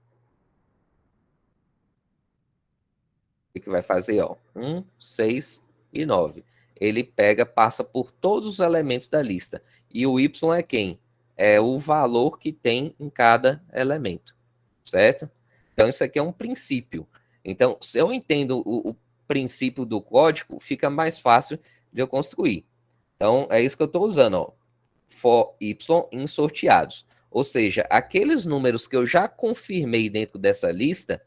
O que vai fazer, ó? 1, 6 e 9. Ele pega, passa por todos os elementos da lista. E o y é quem? é o valor que tem em cada elemento, certo? Então, isso aqui é um princípio. Então, se eu entendo o princípio do código, fica mais fácil de eu construir. Então, é isso que eu estou usando, ó. For y em sorteados. Ou seja, aqueles números que eu já confirmei dentro dessa lista,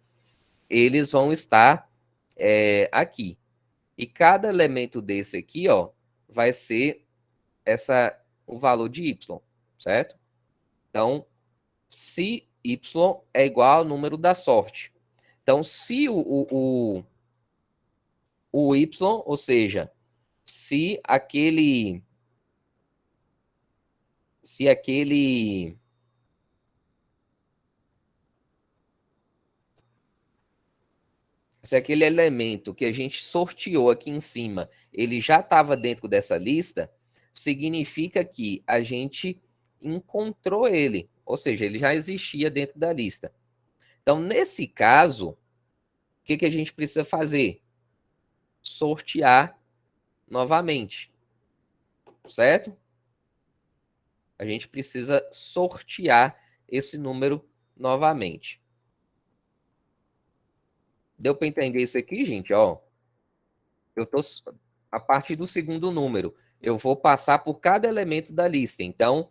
eles vão estar aqui. E cada elemento desse aqui, ó, vai ser o valor de y, certo? Então, se y é igual ao número da sorte. Então, se o y, ou seja, se aquele se aquele se aquele elemento que a gente sorteou aqui em cima, ele já estava dentro dessa lista, significa que a gente encontrou ele, ou seja, ele já existia dentro da lista. Então, nesse caso, o que a gente precisa fazer? Sortear novamente, certo? A gente precisa sortear esse número novamente. Deu para entender isso aqui, gente? Ó, eu tô a partir do segundo número, eu vou passar por cada elemento da lista. Então,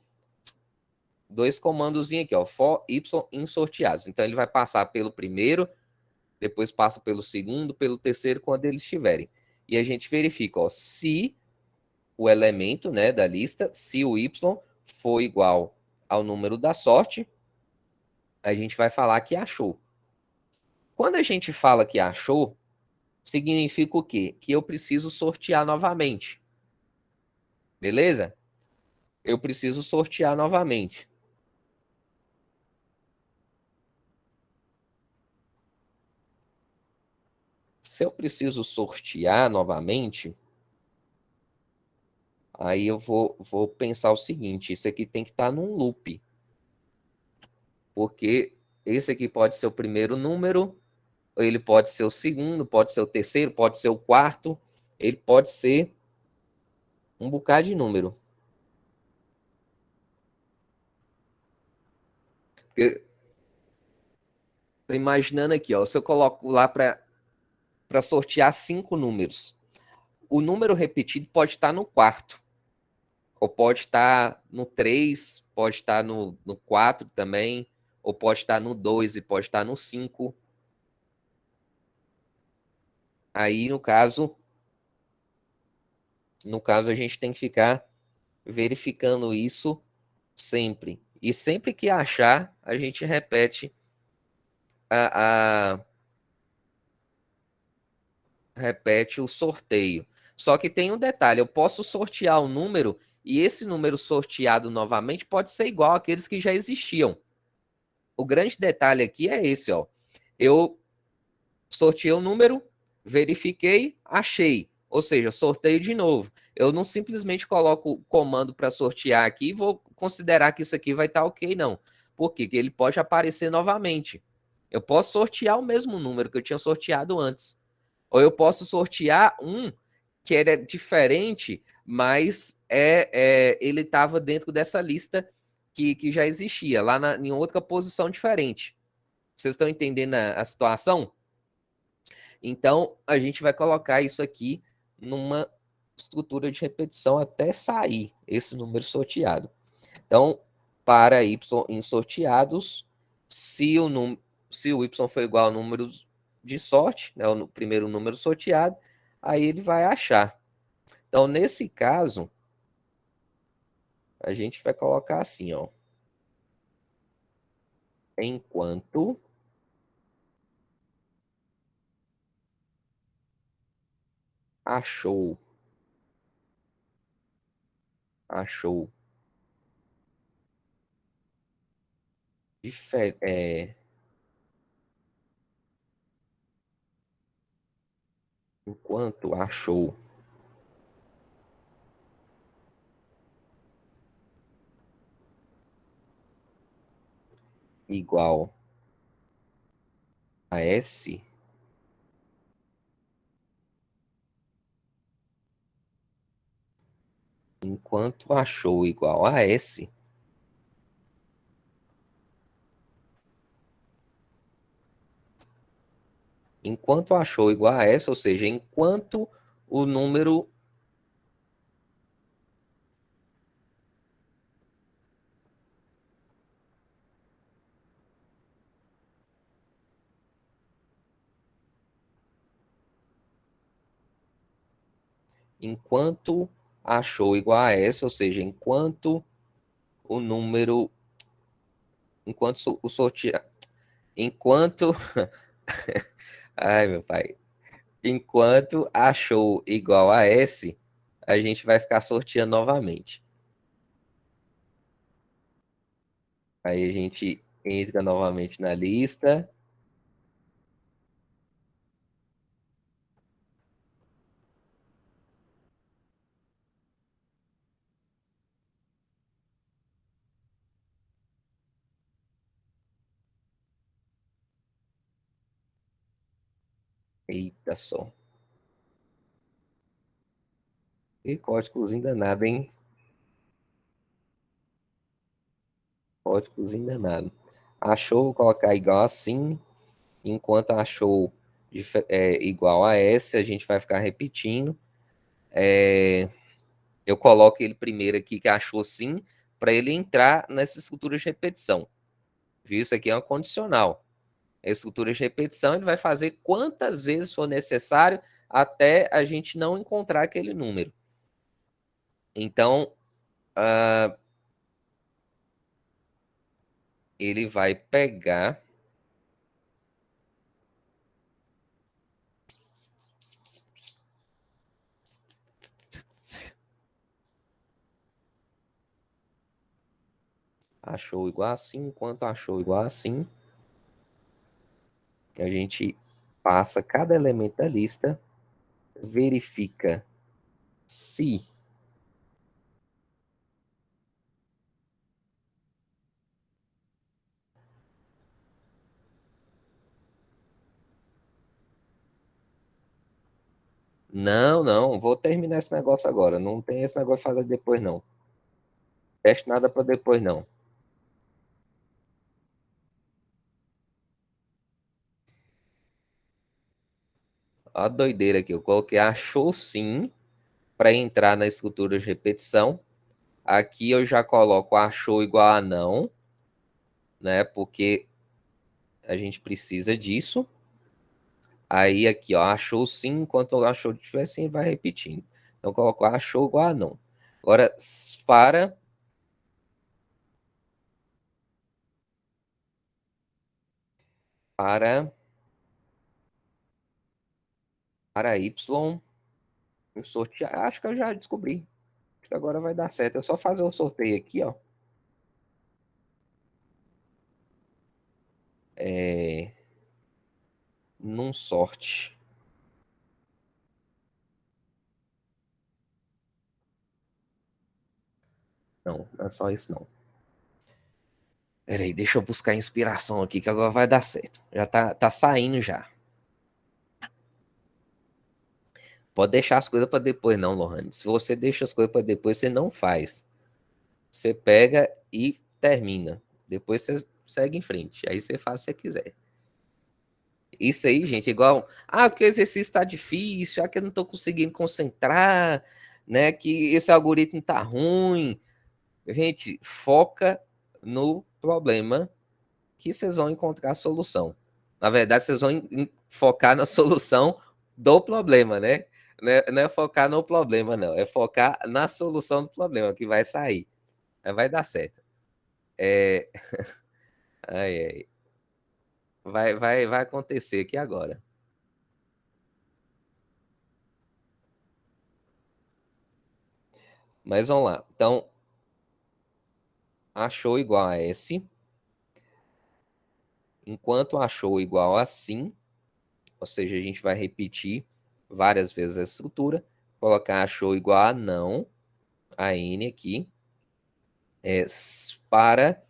dois comandos aqui, ó, for y em sorteados. Então, ele vai passar pelo primeiro, depois passa pelo segundo, pelo terceiro, quando eles estiverem. E a gente verifica, ó, se o elemento, né, da lista, se o y for igual ao número da sorte, a gente vai falar que achou. Quando a gente fala que achou, significa o quê? Que eu preciso sortear novamente. Beleza? Eu preciso sortear novamente. Se eu preciso sortear novamente, aí eu vou pensar o seguinte, isso aqui tem que estar num loop. Porque esse aqui pode ser o primeiro número, ele pode ser o segundo, pode ser o terceiro, pode ser o quarto, ele pode ser um bocado de número. Tô imaginando aqui, ó, se eu coloco lá para sortear 5 números, o número repetido pode estar no quarto, ou pode estar no 3, pode estar no 4 também, ou pode estar no 2 e pode estar no 5. Aí, no caso, a gente tem que ficar verificando isso sempre. E sempre que achar, a gente repete repete o sorteio. Só que tem um detalhe, eu posso sortear um número e esse número sorteado novamente pode ser igual àqueles que já existiam. O grande detalhe aqui é esse, ó. Eu sorteei o número, verifiquei, achei. Ou seja, sorteio de novo. Eu não simplesmente coloco o comando para sortear aqui e vou considerar que isso aqui vai estar ok, não. Por quê? Porque ele pode aparecer novamente. Eu posso sortear o mesmo número que eu tinha sorteado antes. Ou eu posso sortear um que era diferente, mas ele estava dentro dessa lista que já existia, lá em outra posição diferente. Vocês estão entendendo a situação? Então, a gente vai colocar isso aqui numa estrutura de repetição até sair esse número sorteado. Então, para y em sorteados, se o y for igual ao número de sorte, né, o primeiro número sorteado, aí ele vai achar. Então, nesse caso, a gente vai colocar assim, ó. Enquanto achou. Achou. Enquanto achou igual a S, enquanto achou igual a S, enquanto achou igual a essa, ou seja, enquanto o número enquanto achou igual a essa, ou seja, enquanto o número, enquanto o sorteio, enquanto, ai meu pai, enquanto achou igual a S, a gente vai ficar sorteando novamente. Aí a gente entra novamente na lista. Eita só. Que códigozinho danado, hein? Códigozinho danado. Achou, colocar igual assim. Enquanto achou igual a S, a gente vai ficar repetindo. Eu coloco ele primeiro aqui, que achou sim, para ele entrar nessa estrutura de repetição. Viu? Isso aqui é uma condicional. A estrutura de repetição ele vai fazer quantas vezes for necessário até a gente não encontrar aquele número. Então, ele vai pegar achou igual assim, enquanto achou igual assim, a gente passa cada elemento da lista, verifica se não, vou terminar esse negócio agora. Não tem esse negócio de fazer depois, não. Teste nada para depois, não. A doideira aqui, eu coloquei achou sim para entrar na estrutura de repetição. Aqui eu já coloco achou igual a não, né? Porque a gente precisa disso. Aí aqui, ó, achou sim, enquanto achou estiver sim, vai repetindo. Então coloco achou igual a não. Agora, para y, o sorteio, acho que eu já descobri. Acho que agora vai dar certo. É só fazer o sorteio aqui, ó. Num sorte. Não, não é só isso, não. Peraí, deixa eu buscar inspiração aqui, que agora vai dar certo. Já tá saindo já. Pode deixar as coisas para depois, não, Lohane. Se você deixa as coisas para depois, você não faz. Você pega e termina. Depois você segue em frente. Aí você faz se você quiser. Isso aí, gente, igual. Ah, porque o exercício está difícil, já que eu não estou conseguindo concentrar, né? Que esse algoritmo tá ruim. Gente, foca no problema que vocês vão encontrar a solução. Na verdade, vocês vão focar na solução do problema, né? Não é focar no problema, não. É focar na solução do problema que vai sair. Vai dar certo. É... Ai, ai. Vai acontecer aqui agora. Mas vamos lá. Então, achou igual a S. Enquanto achou igual a sim, ou seja, a gente vai repetir várias vezes a estrutura, colocar achou igual a não, a N aqui, para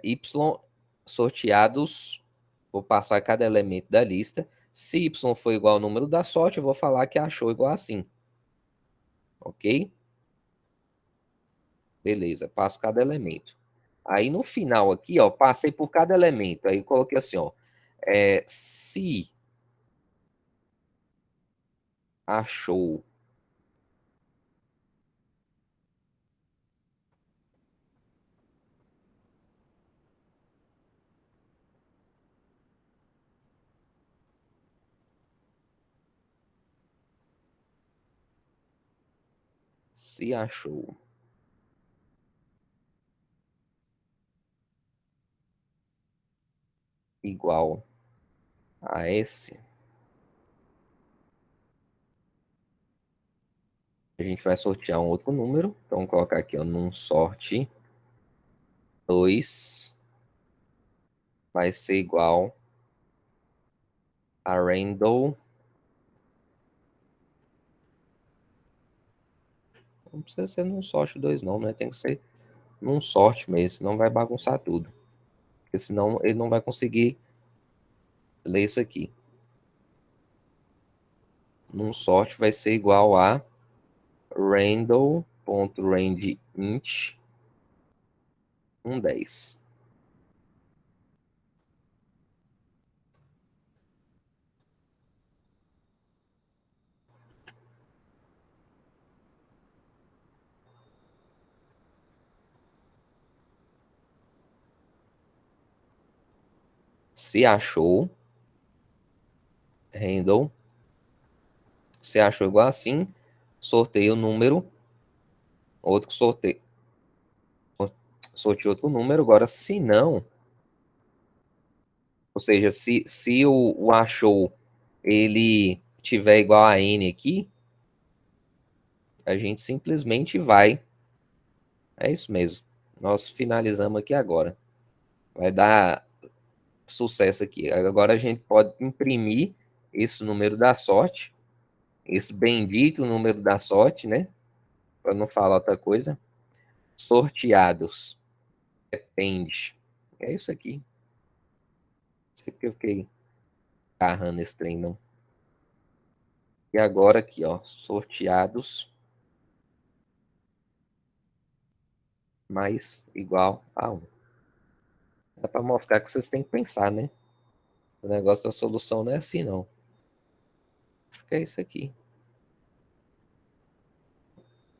Y sorteados, vou passar cada elemento da lista. Se Y for igual ao número da sorte, eu vou falar que achou igual a sim. Ok? Beleza, passo cada elemento. Aí no final aqui, ó, passei por cada elemento. Aí coloquei assim, ó, se achou. Se achou. Igual a S. A gente vai sortear um outro número. Então, vamos colocar aqui, ó, num sorte 2 vai ser igual a Randall. Não precisa ser num sorte 2 não, né? Tem que ser num sorte mesmo, senão vai bagunçar tudo. Porque senão ele não vai conseguir ler isso aqui. Num sorte vai ser igual a Randall.rangeInt 10. Se achou, Randall, se achou igual assim, sorteio o número, outro sorteio, sorteio outro número. Agora, se não, ou seja, se o achou ele tiver igual a N aqui, a gente simplesmente vai. É isso mesmo. Nós finalizamos aqui agora. Vai dar sucesso aqui. Agora a gente pode imprimir esse número da sorte, esse bendito número da sorte, né? Para não falar outra coisa. Sorteados. Depende. É isso aqui. Não sei porque eu fiquei agarrando esse trem, não. E agora aqui, ó. Sorteados mais igual a 1. Dá para mostrar que vocês têm que pensar, né? O negócio da solução não é assim, não. Acho que é isso aqui.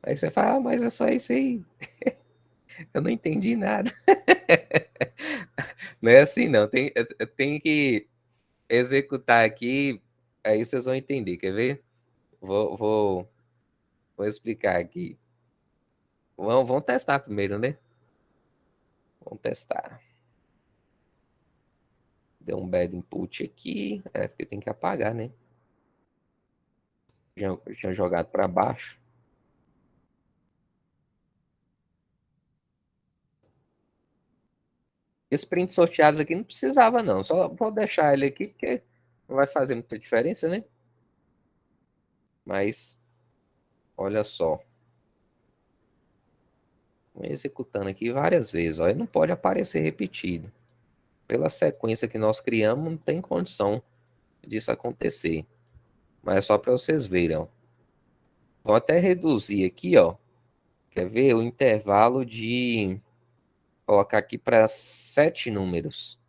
Aí você fala, ah, mas é só isso aí. Eu não entendi nada. Não é assim, não. Eu tenho que executar aqui, aí vocês vão entender. Quer ver? Vou explicar aqui. Vamos testar primeiro, né? Vamos testar. Deu um bad input aqui. É, porque tem que apagar, né? Tinha jogado para baixo. Esse print sorteados aqui não precisava, não. Só vou deixar ele aqui, porque não vai fazer muita diferença, né? Mas, olha só. Vou executando aqui várias vezes. Olha, não pode aparecer repetido. Pela sequência que nós criamos, não tem condição disso acontecer. Mas é só para vocês verem, ó. Vou até reduzir aqui, ó. Quer ver? O intervalo de... Colocar aqui para 7 números.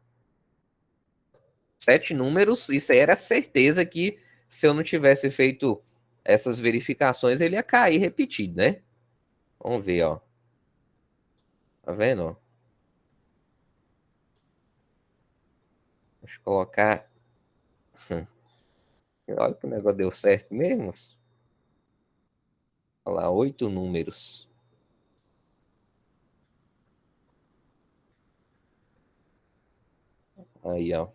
7 números, isso aí era certeza que se eu não tivesse feito essas verificações, ele ia cair repetido, né? Vamos ver, ó. Tá vendo, ó? Deixa eu colocar... Olha que o negócio deu certo mesmo. Olha lá, 8 números. Aí, ó.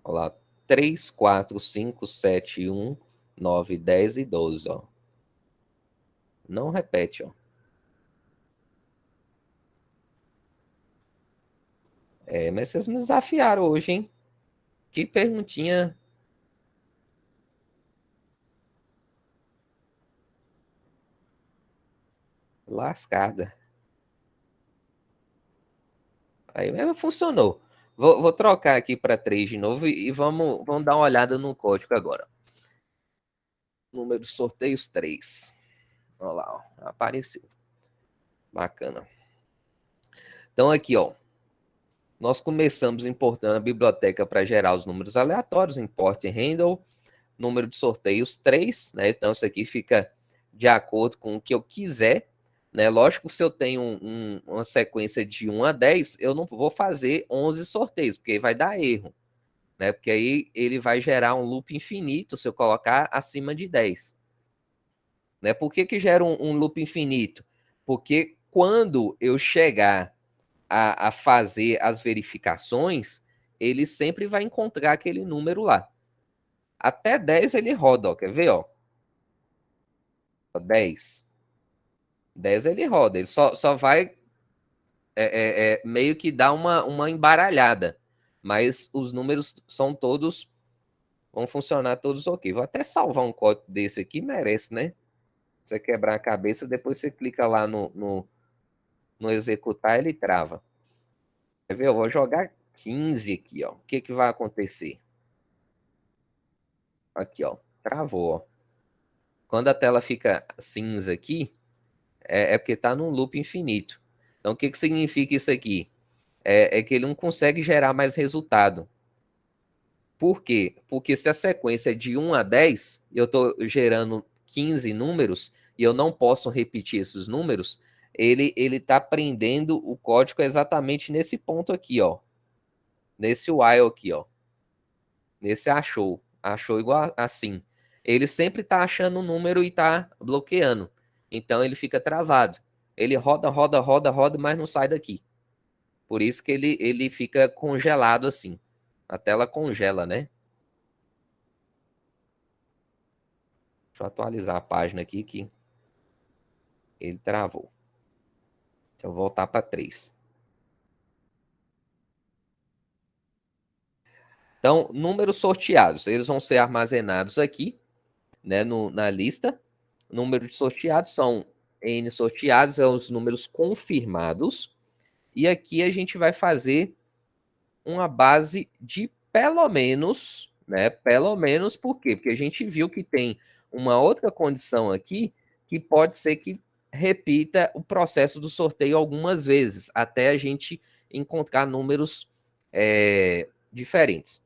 Olha lá. 3, 4, 5, 7, 1, 9, 10 e 12, ó. Não repete, ó. É, mas vocês me desafiaram hoje, hein? Que perguntinha lascada. Aí mesmo funcionou. Vou trocar aqui para 3 de novo e vamos dar uma olhada no código agora. Número de sorteios 3. Olha lá, ó, apareceu. Bacana. Então aqui, ó. nós começamos importando a biblioteca para gerar os números aleatórios, import handle, número de sorteios 3, né? Então isso aqui fica de acordo com o que eu quiser, né? Lógico, se eu tenho uma sequência de 1 a 10, eu não vou fazer 11 sorteios, porque aí vai dar erro, né? Porque aí ele vai gerar um loop infinito se eu colocar acima de 10. Né? Por que gera um loop infinito? Porque quando eu chegar a fazer as verificações, ele sempre vai encontrar aquele número lá. Até 10 ele roda, ó. Quer ver, ó? 10. 10 ele roda. Ele só vai meio que dar uma embaralhada. Mas os números são todos... Vão funcionar todos ok. Vou até salvar um código desse aqui, merece, né? Você quebrar a cabeça, depois você clica lá no executar, ele trava. Quer ver? Eu vou jogar 15 aqui, ó. O que vai acontecer? Aqui, ó. Travou, ó. Quando a tela fica cinza aqui, é porque está num loop infinito. Então, o que significa isso aqui? É que ele não consegue gerar mais resultado. Por quê? Porque se a sequência é de 1 a 10, eu estou gerando 15 números e eu não posso repetir esses números, ele está prendendo o código exatamente nesse ponto aqui, ó. Nesse while aqui, ó. Nesse achou. Achou igual assim. Ele sempre está achando um número e está bloqueando. Então ele fica travado. Ele roda, roda, roda, roda, mas não sai daqui. Por isso que ele fica congelado assim. A tela congela, né? Deixa eu atualizar a página aqui que ele travou. Deixa eu voltar para 3. Então, números sorteados. Eles vão ser armazenados aqui, né, na lista. Número de sorteados são N sorteados, são os números confirmados. E aqui a gente vai fazer uma base de pelo menos, né? Pelo menos por quê? Porque a gente viu que tem uma outra condição aqui que pode ser que repita o processo do sorteio algumas vezes, até a gente encontrar números diferentes.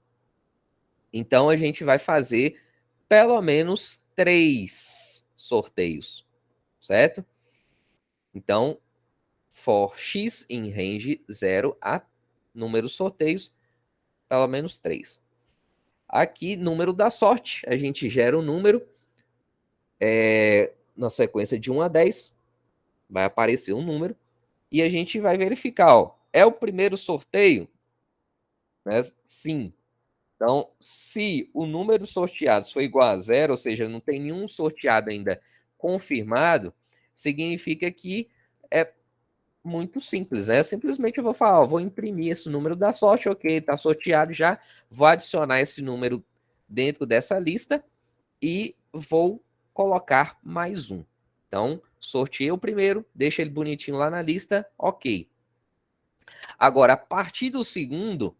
Então a gente vai fazer pelo menos 3 sorteios, certo? Então, for x em range 0 a números sorteios, pelo menos 3. Aqui, número da sorte, a gente gera um número na sequência de 1 a 10, vai aparecer um número, e a gente vai verificar, ó, é o primeiro sorteio? Né? Sim. Então, se o número sorteado for igual a 0, ou seja, não tem nenhum sorteado ainda confirmado, significa que é muito simples, né? Simplesmente eu vou falar, ó, vou imprimir esse número da sorte, ok, está sorteado já, vou adicionar esse número dentro dessa lista e vou colocar mais um. Então, sorteei o primeiro, deixa ele bonitinho lá na lista, ok. Agora, a partir do segundo,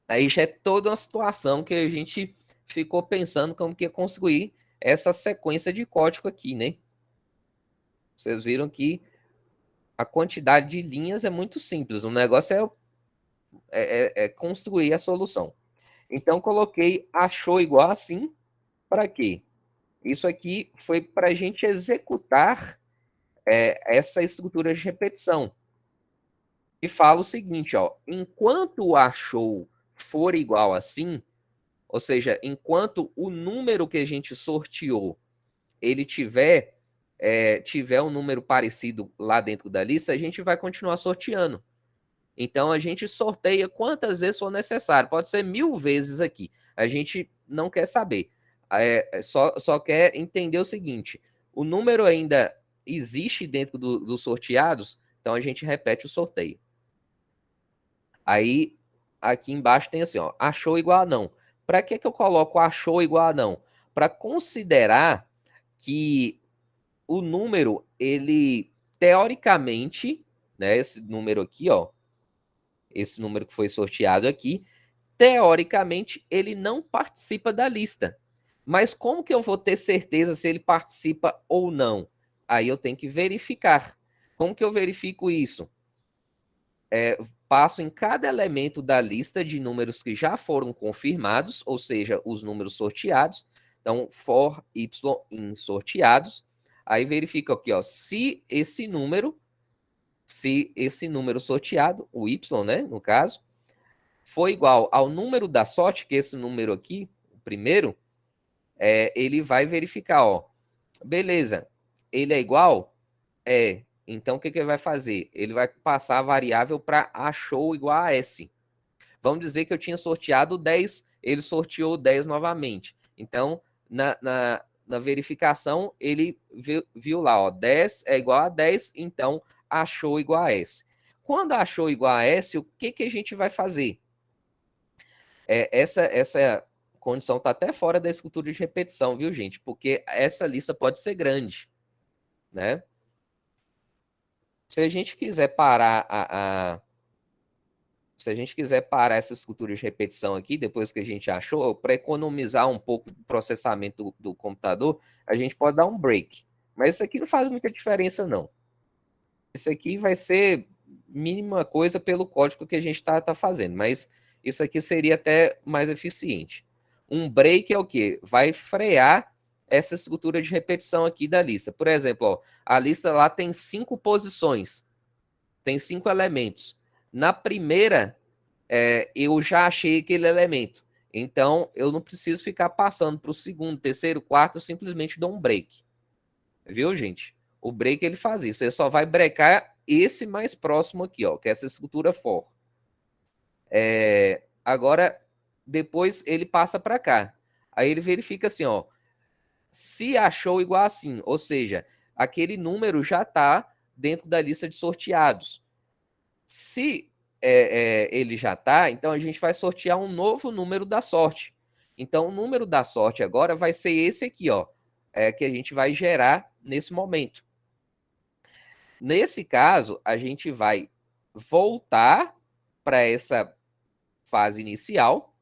aí já é toda uma situação que a gente ficou pensando como que ia construir essa sequência de código aqui, né? Vocês viram que a quantidade de linhas é muito simples. O negócio é construir a solução. Então, coloquei achou igual assim. Para quê? Isso aqui foi para a gente executar essa estrutura de repetição. E fala o seguinte, ó, enquanto o achou for igual assim, ou seja, enquanto o número que a gente sorteou ele tiver um número parecido lá dentro da lista, a gente vai continuar sorteando. Então, a gente sorteia quantas vezes for necessário. Pode ser 1000 vezes aqui. A gente não quer saber. Só quer entender o seguinte. O número ainda existe dentro dos sorteados, então a gente repete o sorteio. Aí, aqui embaixo tem assim, ó, achou igual a não. Para que eu coloco achou igual a não? Para considerar que o número, ele, teoricamente, né, esse número aqui, ó, esse número que foi sorteado aqui, teoricamente, ele não participa da lista. Mas como que eu vou ter certeza se ele participa ou não? Aí eu tenho que verificar. Como que eu verifico isso? passo em cada elemento da lista de números que já foram confirmados, ou seja, os números sorteados. Então, for y in sorteados. Aí verifica aqui, ó, se esse número sorteado, o y, né, no caso, for igual ao número da sorte, que é esse número aqui, o primeiro, ele vai verificar, ó, beleza, ele é igual? Então, o que ele vai fazer? Ele vai passar a variável para achou igual a S. Vamos dizer que eu tinha sorteado 10, ele sorteou 10 novamente. Então, na verificação, ele viu lá, ó, 10 é igual a 10, então achou igual a S. Quando achou igual a S, o que a gente vai fazer? Essa condição está até fora da escultura de repetição, viu, gente? Porque essa lista pode ser grande, né? Se a gente quiser parar se a gente quiser parar essa escultura de repetição aqui, depois que a gente achou, para economizar um pouco do processamento do computador, a gente pode dar um break. Mas isso aqui não faz muita diferença, não. Isso aqui vai ser mínima coisa pelo código que a gente está fazendo, mas isso aqui seria até mais eficiente. Um break é o quê? Vai frear essa estrutura de repetição aqui da lista. Por exemplo, ó, a lista lá tem 5 posições, tem 5 elementos. Na primeira, eu já achei aquele elemento. Então, eu não preciso ficar passando para o segundo, terceiro, quarto, eu simplesmente dou um break. Viu, gente? O break ele faz isso. Ele só vai brecar esse mais próximo aqui, ó, que é essa estrutura for. Agora, depois ele passa para cá. Aí ele verifica assim, ó, se achou igual assim, ou seja, aquele número já está dentro da lista de sorteados. Se ele já está, então a gente vai sortear um novo número da sorte. Então, o número da sorte agora vai ser esse aqui, ó, que a gente vai gerar nesse momento. Nesse caso, a gente vai voltar para essa fase inicial,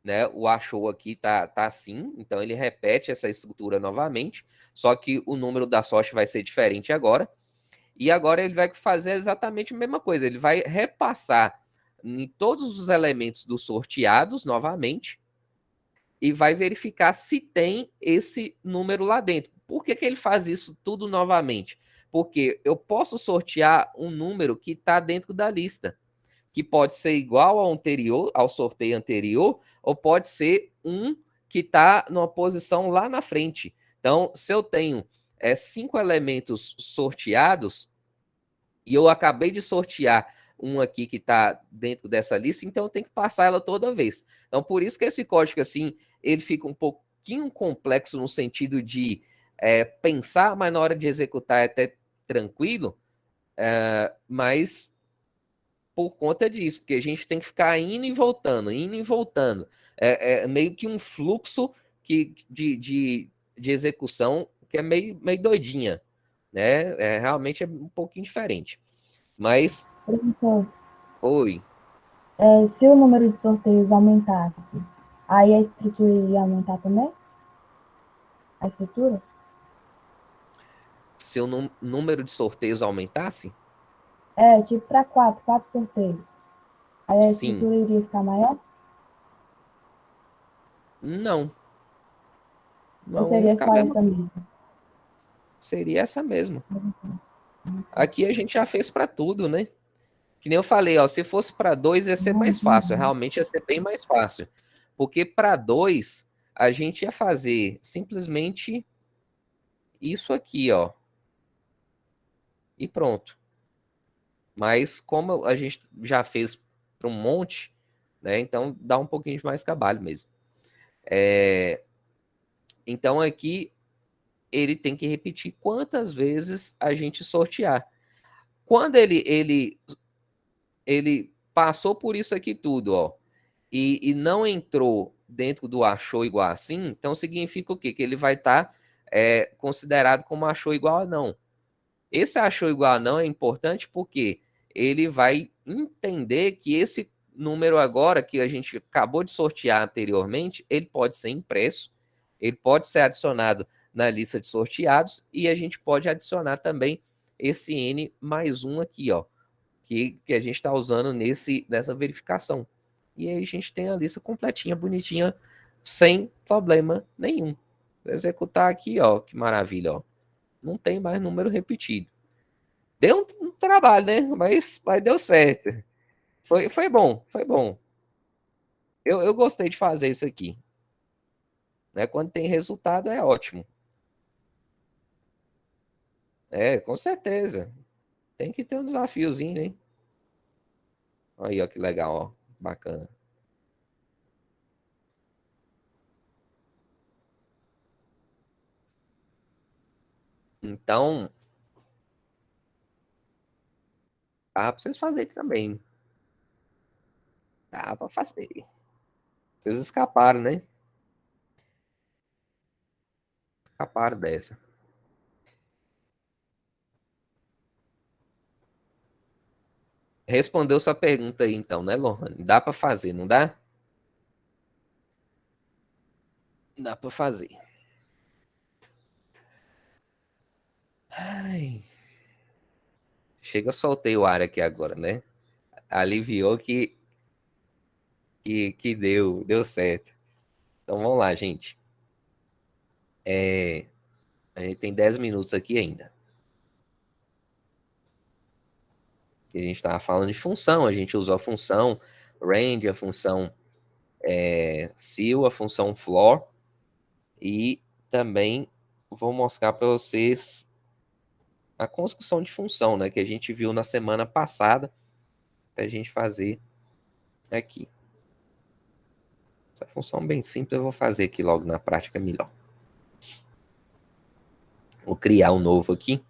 né? O achou aqui tá assim, então ele repete essa estrutura novamente, só que o número da sorte vai ser diferente agora. E agora ele vai fazer exatamente a mesma coisa. Ele vai repassar em todos os elementos dos sorteados novamente e vai verificar se tem esse número lá dentro. Por que ele faz isso tudo novamente? Porque eu posso sortear um número que está dentro da lista, que pode ser igual ao sorteio anterior, ou pode ser um que está numa posição lá na frente. Então, se eu tenho 5 elementos sorteados, e eu acabei de sortear um aqui que está dentro dessa lista, então eu tenho que passar ela toda vez. Então, por isso que esse código, assim, ele fica um pouquinho complexo no sentido de pensar, mas na hora de executar é até tranquilo, mas por conta disso, porque a gente tem que ficar indo e voltando, indo e voltando. É meio que um fluxo de execução que é meio doidinha, né? Realmente é um pouquinho diferente. Mas, Professor, oi, se o número de sorteios aumentasse, aí a estrutura iria aumentar também? A estrutura? se o número de sorteios aumentasse? Tipo para quatro sorteios. Aí a Sim. estrutura iria ficar maior? Não. Ou seria só essa mesma? Seria essa mesma. Aqui a gente já fez para tudo, né? Que nem eu falei, ó, se fosse para 2 ia ser mais fácil, realmente ia ser bem mais fácil. Porque para 2 a gente ia fazer simplesmente isso aqui, ó. E pronto. Mas como a gente já fez para um monte, né? Então dá um pouquinho de mais trabalho mesmo. Então aqui ele tem que repetir quantas vezes a gente sortear. Quando ele passou por isso aqui tudo, ó, e não entrou dentro do achou igual assim, então significa o quê? Que ele vai estar considerado como achou igual a não. Esse achou igual a não é importante porque ele vai entender que esse número agora que a gente acabou de sortear anteriormente, ele pode ser impresso, ele pode ser adicionado na lista de sorteados e a gente pode adicionar também esse N mais um aqui, ó, que a gente está usando nessa verificação. E aí a gente tem a lista completinha, bonitinha, sem problema nenhum. Vou executar aqui, ó, que maravilha, ó. Não tem mais número repetido. Deu um trabalho, né? Mas deu certo. Foi bom, foi bom. Eu gostei de fazer isso aqui. Né? Quando tem resultado, é ótimo. Com certeza. Tem que ter um desafiozinho, hein? Aí, ó, que legal, ó. Bacana. Então, dá pra vocês fazerem também. Dá pra fazer. Vocês escaparam, né? Escaparam dessa. Respondeu sua pergunta aí, então, né, Lohane? Dá pra fazer, não dá? Dá pra fazer. Ai. Chega, soltei o ar aqui agora, né? Aliviou que deu certo. Então vamos lá, gente. A gente tem 10 minutos aqui ainda. A gente estava falando de função, a gente usou a função range, a função ceil, a função floor, e também vou mostrar para vocês a construção de função, né, que a gente viu na semana passada, para a gente fazer aqui. Essa função bem simples eu vou fazer aqui logo na prática melhor. Vou criar um novo aqui.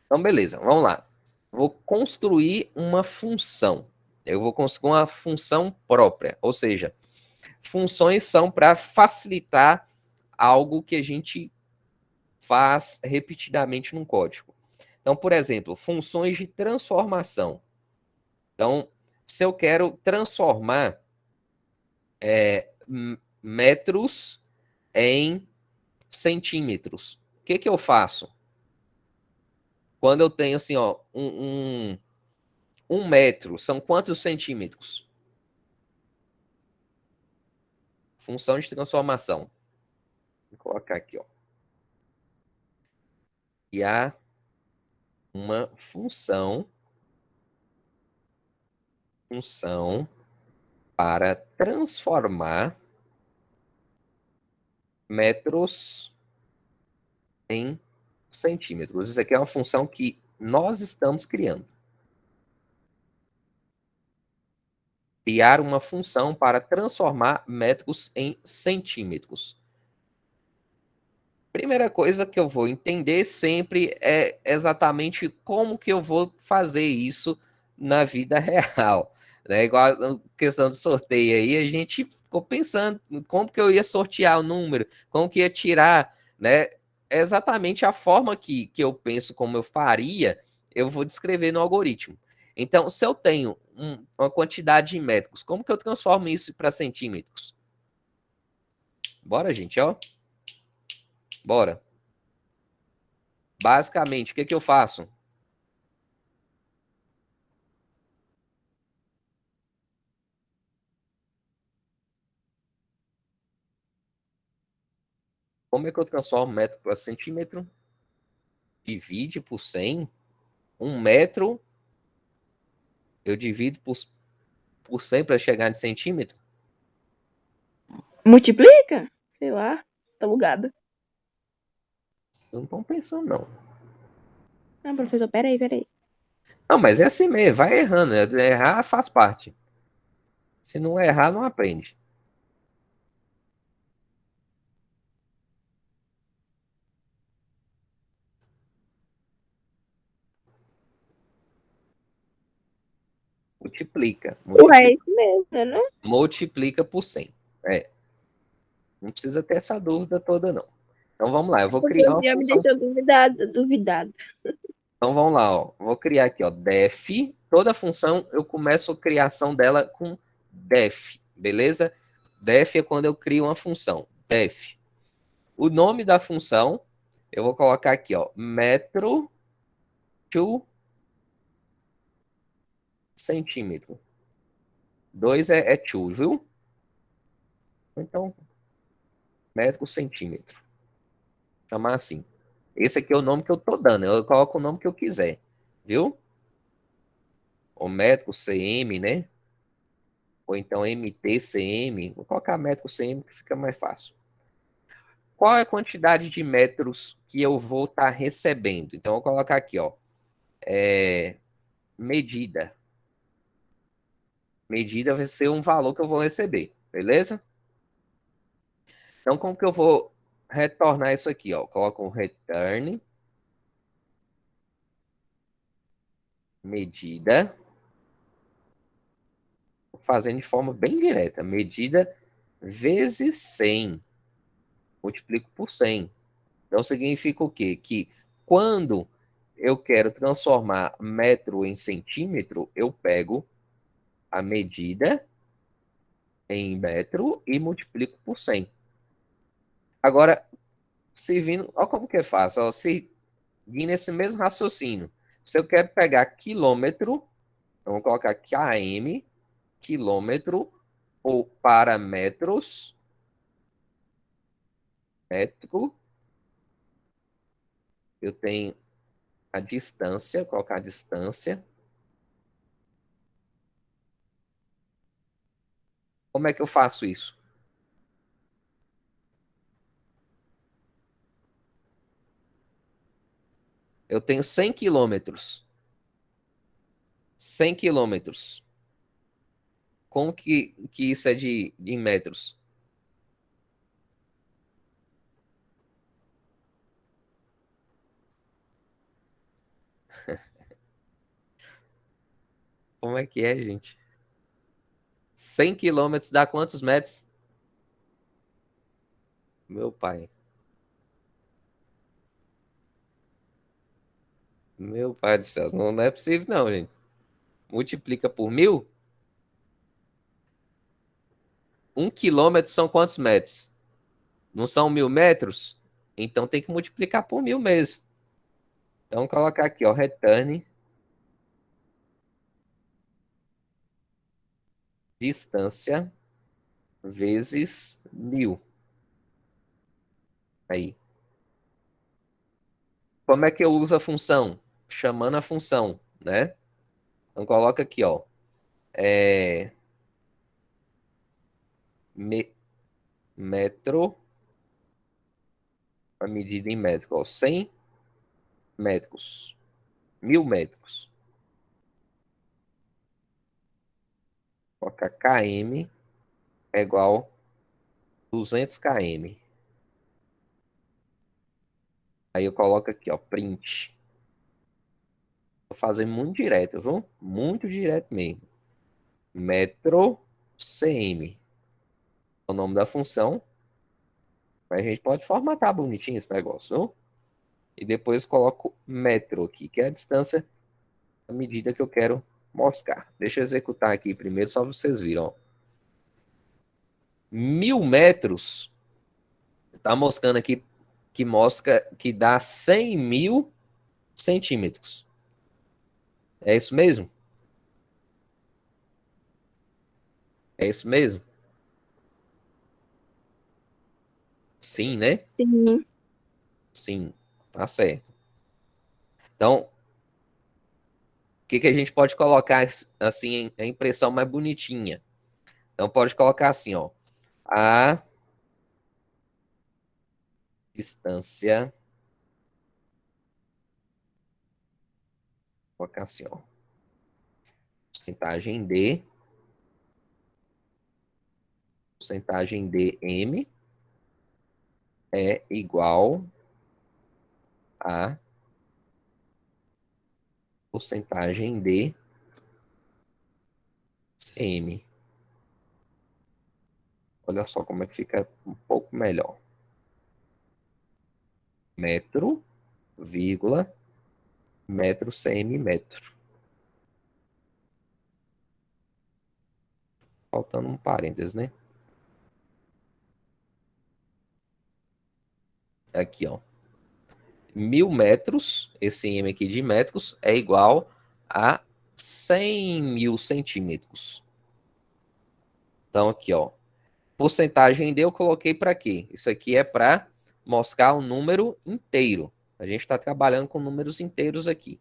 Então, beleza, vamos lá. Vou construir uma função. Eu vou construir uma função própria, ou seja, funções são para facilitar algo que a gente faz repetidamente num código. Então, por exemplo, funções de transformação. Então, se eu quero transformar metros em centímetros, o que eu faço? Quando eu tenho assim, ó, um metro, são quantos centímetros? Função de transformação. Vou colocar aqui, ó. E há uma função para transformar metros em centímetros. Isso aqui é uma função que nós estamos criando. Criar uma função para transformar metros em centímetros. Primeira coisa que eu vou entender sempre é exatamente como que eu vou fazer isso na vida real. Né? Igual a questão do sorteio aí, a gente ficou pensando como que eu ia sortear o número, como que ia tirar, né? É exatamente a forma que eu penso como eu faria, eu vou descrever no algoritmo. Então, se eu tenho uma quantidade de metros, como que eu transformo isso para centímetros? Bora, gente, ó. Bora. Basicamente, o que eu faço? Como é que eu transformo metro para centímetro? Divide por 100. 1 metro, eu divido por 100 para chegar em centímetro. Multiplica? Sei lá, tá bugada. Vocês não estão pensando, não. Não, professor, peraí. Não, mas é assim mesmo, vai errando. Errar faz parte. Se não errar, não aprende. Multiplica. Ué, é isso mesmo, né? Multiplica por 100. Não precisa ter essa dúvida toda, não. Então vamos lá, eu vou criar uma Já me função. deixou duvidado. Então vamos lá, ó. Vou criar aqui, ó, def. Toda função eu começo a criação dela com def, beleza? Def é quando eu crio uma função. Def. O nome da função, eu vou colocar aqui, ó, metro to centímetro. 2 é to, viu? Então, metro centímetro. Chamar assim. Esse aqui é o nome que eu tô dando. Eu coloco o nome que eu quiser, viu? O metro cm, né? Ou então MTCM. Vou colocar metro cm que fica mais fácil. Qual é a quantidade de metros que eu vou estar recebendo? Então, eu vou colocar aqui, ó. Medida. Medida vai ser um valor que eu vou receber, beleza? Então, como que eu vou retornar isso aqui, ó? Coloco um return, medida, fazendo de forma bem direta, medida vezes 100, multiplico por 100. Então, significa o quê? Que quando eu quero transformar metro em centímetro, eu pego a medida em metro e multiplico por 100. Agora, se vindo, olha como que é fácil, ó, seguindo esse mesmo raciocínio. Se eu quero pegar quilômetro, então vou colocar km, quilômetro, ou para metros, metro, eu tenho a distância, vou colocar a distância. Como é que eu faço isso? Eu tenho 100 quilômetros. 100 quilômetros. Como que isso é de metros? Como é que é, gente? 100 quilômetros dá quantos metros? Meu pai. Meu pai do céu. Não é possível, não, gente. Multiplica por 1.000. 1 quilômetro são quantos metros? Não são 1.000 metros? Então tem que multiplicar por 1.000 mesmo. Então, colocar aqui, ó, return distância vezes 1.000. Aí. Como é que eu uso a função? Chamando a função, né? Então, coloca aqui, ó. Metro, a medida em metro, ó. 100 metros. 1.000 metros. Coloca km é igual 200 km. Aí eu coloco aqui, ó, print. Vou fazer muito direto, viu? Muito direto mesmo. Metro cm. É o nome da função. Mas a gente pode formatar bonitinho esse negócio, viu? E depois coloco metro aqui, que é a distância, a medida que eu quero moscar. Deixa eu executar aqui primeiro, só pra vocês viram, ó. 1.000 metros, tá moscando aqui, que mosca, que dá 100.000 centímetros. É isso mesmo? É isso mesmo? Sim, né? Sim. Sim, tá certo. Então, o que a gente pode colocar assim, a impressão mais bonitinha? Então, pode colocar assim, ó. A distância, vou colocar assim, ó. Porcentagem de m é igual a porcentagem de cm. Olha só como é que fica um pouco melhor. Metro, vírgula, metro cm, metro. Faltando um parênteses, né? aqui, ó. 1000 metros, esse M aqui de metros, é igual a 100 mil centímetros. Então, aqui, ó. Porcentagem D eu coloquei para quê? Isso aqui é para mostrar um número inteiro. A gente está trabalhando com números inteiros aqui.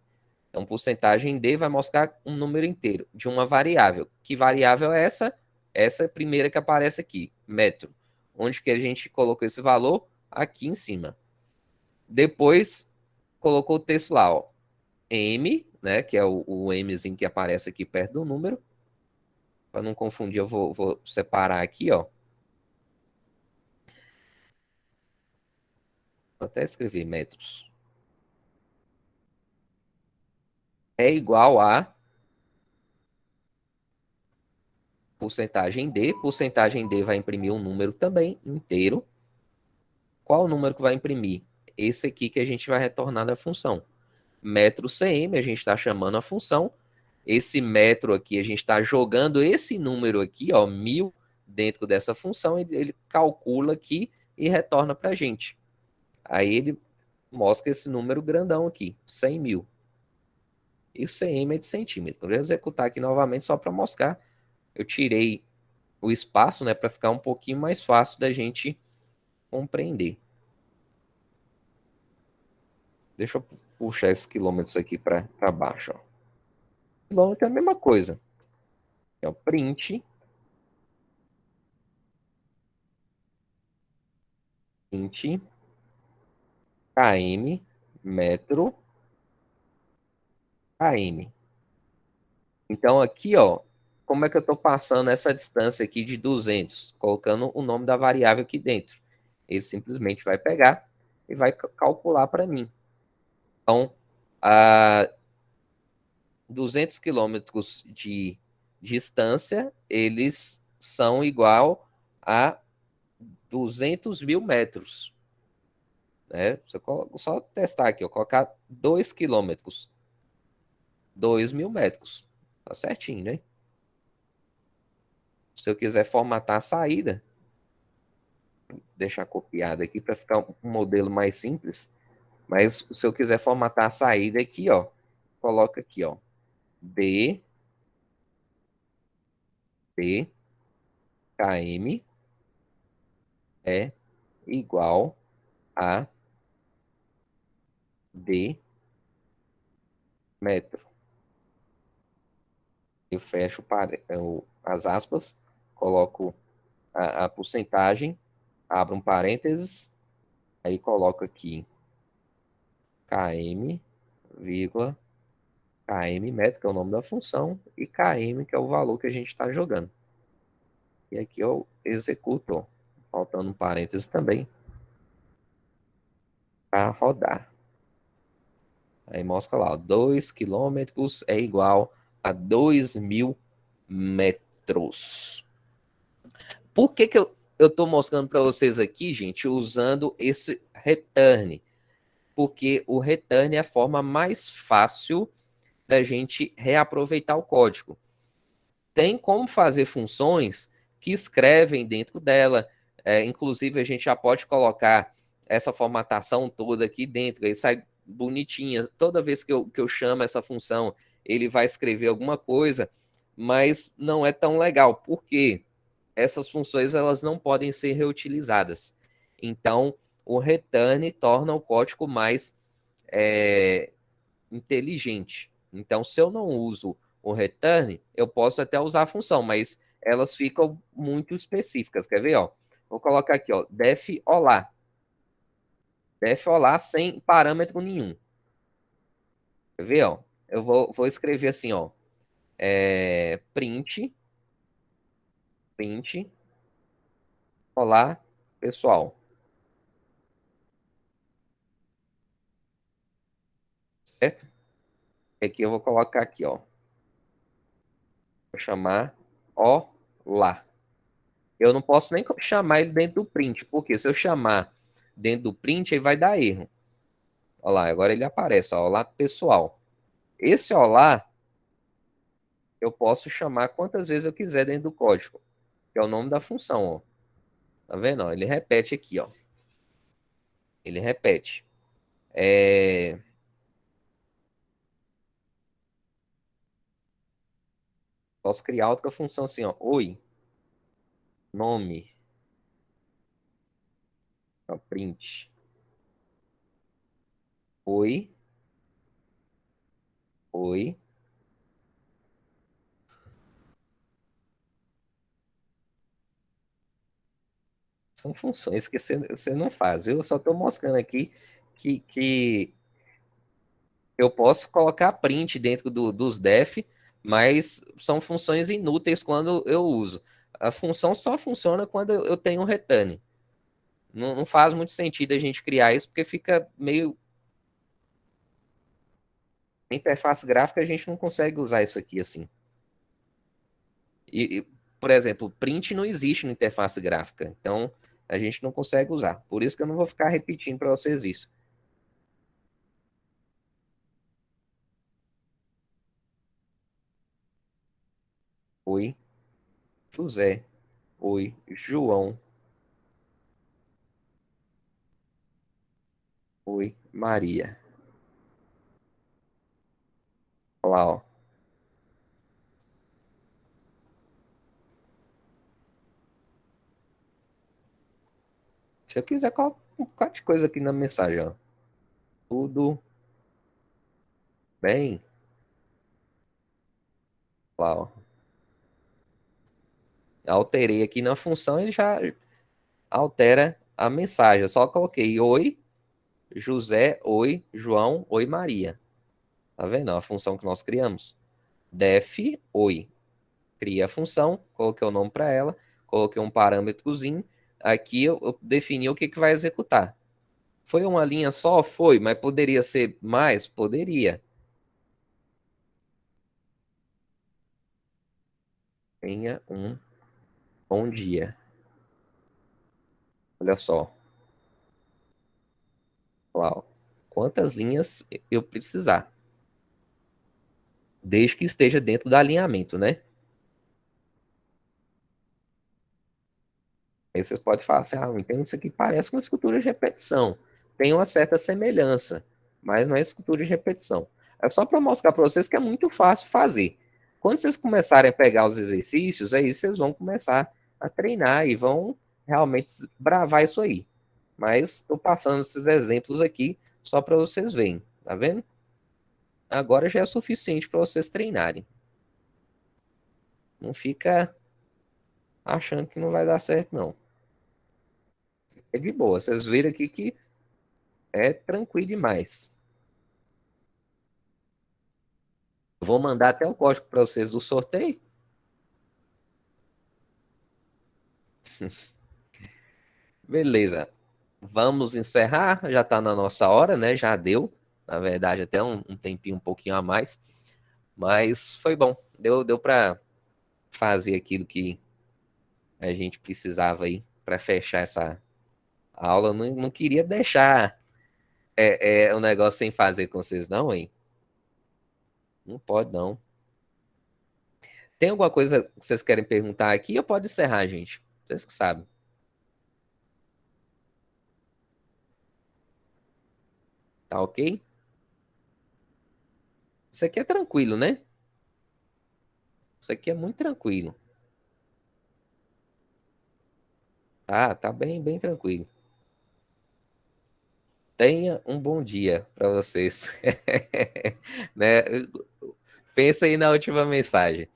Então, porcentagem D vai mostrar um número inteiro de uma variável. Que variável é essa? Essa primeira que aparece aqui, metro. Onde que a gente colocou esse valor? Aqui em cima. Depois, colocou o texto lá, ó. M, né, que é o Mzinho que aparece aqui perto do número. Para não confundir, eu vou separar aqui, ó. Vou até escrever metros. É igual a porcentagem D. Porcentagem D vai imprimir um número também inteiro. Qual o número que vai imprimir? Esse aqui que a gente vai retornar da função. Metro CM, a gente está chamando a função. Esse metro aqui, a gente está jogando esse número aqui, ó, 1000, dentro dessa função, e ele calcula aqui e retorna para a gente. Aí ele mostra esse número grandão aqui, 100 mil. E CM é de centímetro. Então, eu vou executar aqui novamente só para mostrar. Eu tirei o espaço, né, para ficar um pouquinho mais fácil da gente compreender. Deixa eu puxar esses quilômetros aqui para baixo. Ó. Quilômetro é a mesma coisa. É o print km, metro, km. Então, aqui, ó, como é que eu estou passando essa distância aqui de 200? Colocando o nome da variável aqui dentro. Ele simplesmente vai pegar e vai calcular para mim. Então, a 200 quilômetros de distância, eles são igual a 200 mil metros. Né? Só testar aqui, ó, colocar 2 quilômetros. 2.000 metros. Tá certinho, né? Se eu quiser formatar a saída, deixar copiado aqui para ficar um modelo mais simples. Mas se eu quiser formatar a saída aqui, ó, coloca aqui, ó, B, km é igual a D metro. Eu fecho as aspas, coloco a porcentagem, abro um parênteses, aí coloco aqui km, vírgula, km metro, que é o nome da função, e km, que é o valor que a gente está jogando. E aqui eu executo, ó, faltando um parênteses também, para rodar. Aí mostra lá, 2 quilômetros é igual a 2.000 metros. Por que eu estou mostrando para vocês aqui, gente, usando esse return? Porque o return é a forma mais fácil da gente reaproveitar o código. Tem como fazer funções que escrevem dentro dela, inclusive a gente já pode colocar essa formatação toda aqui dentro, aí sai bonitinha. Toda vez que eu chamo essa função, ele vai escrever alguma coisa, mas não é tão legal. Por quê? Essas funções elas não podem ser reutilizadas. Então, o return torna o código mais inteligente. Então, se eu não uso o return, eu posso até usar a função, mas elas ficam muito específicas. Quer ver? Ó? Vou colocar aqui, ó, def olá. Def olá sem parâmetro nenhum. Quer ver? Ó? Eu vou escrever assim, ó, print, olá, pessoal. Certo? Aqui eu vou colocar aqui, ó. Vou chamar olá. Eu não posso nem chamar ele dentro do print, porque se eu chamar dentro do print, aí vai dar erro. Olha lá, agora ele aparece, ó, olá pessoal. Esse olá, eu posso chamar quantas vezes eu quiser dentro do código, que é o nome da função, ó. Tá vendo? Ó, ele repete aqui, ó. Ele repete. Posso criar outra função assim, ó. Oi, nome, ó, print. Oi, oi. São funções que você não faz. Eu só estou mostrando aqui que eu posso colocar print dentro dos def, mas são funções inúteis quando eu uso. A função só funciona quando eu tenho um return. Não faz muito sentido a gente criar isso, porque fica meio... Na interface gráfica a gente não consegue usar isso aqui assim. Por exemplo, print não existe na interface gráfica, então a gente não consegue usar. Por isso que eu não vou ficar repetindo para vocês isso. Oi, José. Oi, João. Oi, Maria. Olha lá, ó. Se eu quiser, colocar um bocado de coisa aqui na mensagem, ó. Tudo bem? Olha lá, ó. Alterei aqui na função, ele já altera a mensagem. Eu só coloquei oi, José, oi, João, oi, Maria. Tá vendo? A função que nós criamos. Def, oi. Criei a função, coloquei o nome para ela, coloquei um parâmetrozinho. Aqui eu defini o que vai executar. Foi uma linha só? Foi, mas poderia ser mais? Poderia. Tenha um bom dia. Olha só. Uau. Quantas linhas eu precisar. Desde que esteja dentro do alinhamento, né? Aí vocês podem falar assim, então isso aqui parece uma escultura de repetição. Tem uma certa semelhança, mas não é escultura de repetição. É só para mostrar para vocês que é muito fácil fazer. Quando vocês começarem a pegar os exercícios, aí vocês vão começar a treinar e vão realmente bravar isso aí. Mas estou passando esses exemplos aqui só para vocês verem, tá vendo? Agora já é suficiente para vocês treinarem. Não fica achando que não vai dar certo, não. É de boa. Vocês viram aqui que é tranquilo demais. Vou mandar até o código para vocês do sorteio. Beleza. Vamos encerrar. Já está na nossa hora, né? Já deu. Na verdade, até um tempinho um pouquinho a mais. Mas foi bom. Deu para fazer aquilo que a gente precisava aí para fechar essa aula. Não queria deixar o negócio sem fazer com vocês, não, hein? Não pode, não. Tem alguma coisa que vocês querem perguntar aqui ou pode encerrar, gente? Vocês que sabem. Tá ok? Isso aqui é tranquilo, né? Isso aqui é muito tranquilo. Tá bem, bem tranquilo. Tenha um bom dia para vocês. Né? Pensa aí na última mensagem.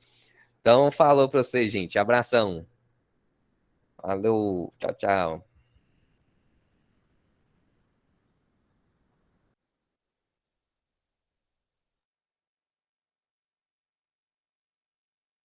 Então, falou para vocês, gente. Abração. Valeu. Tchau, tchau.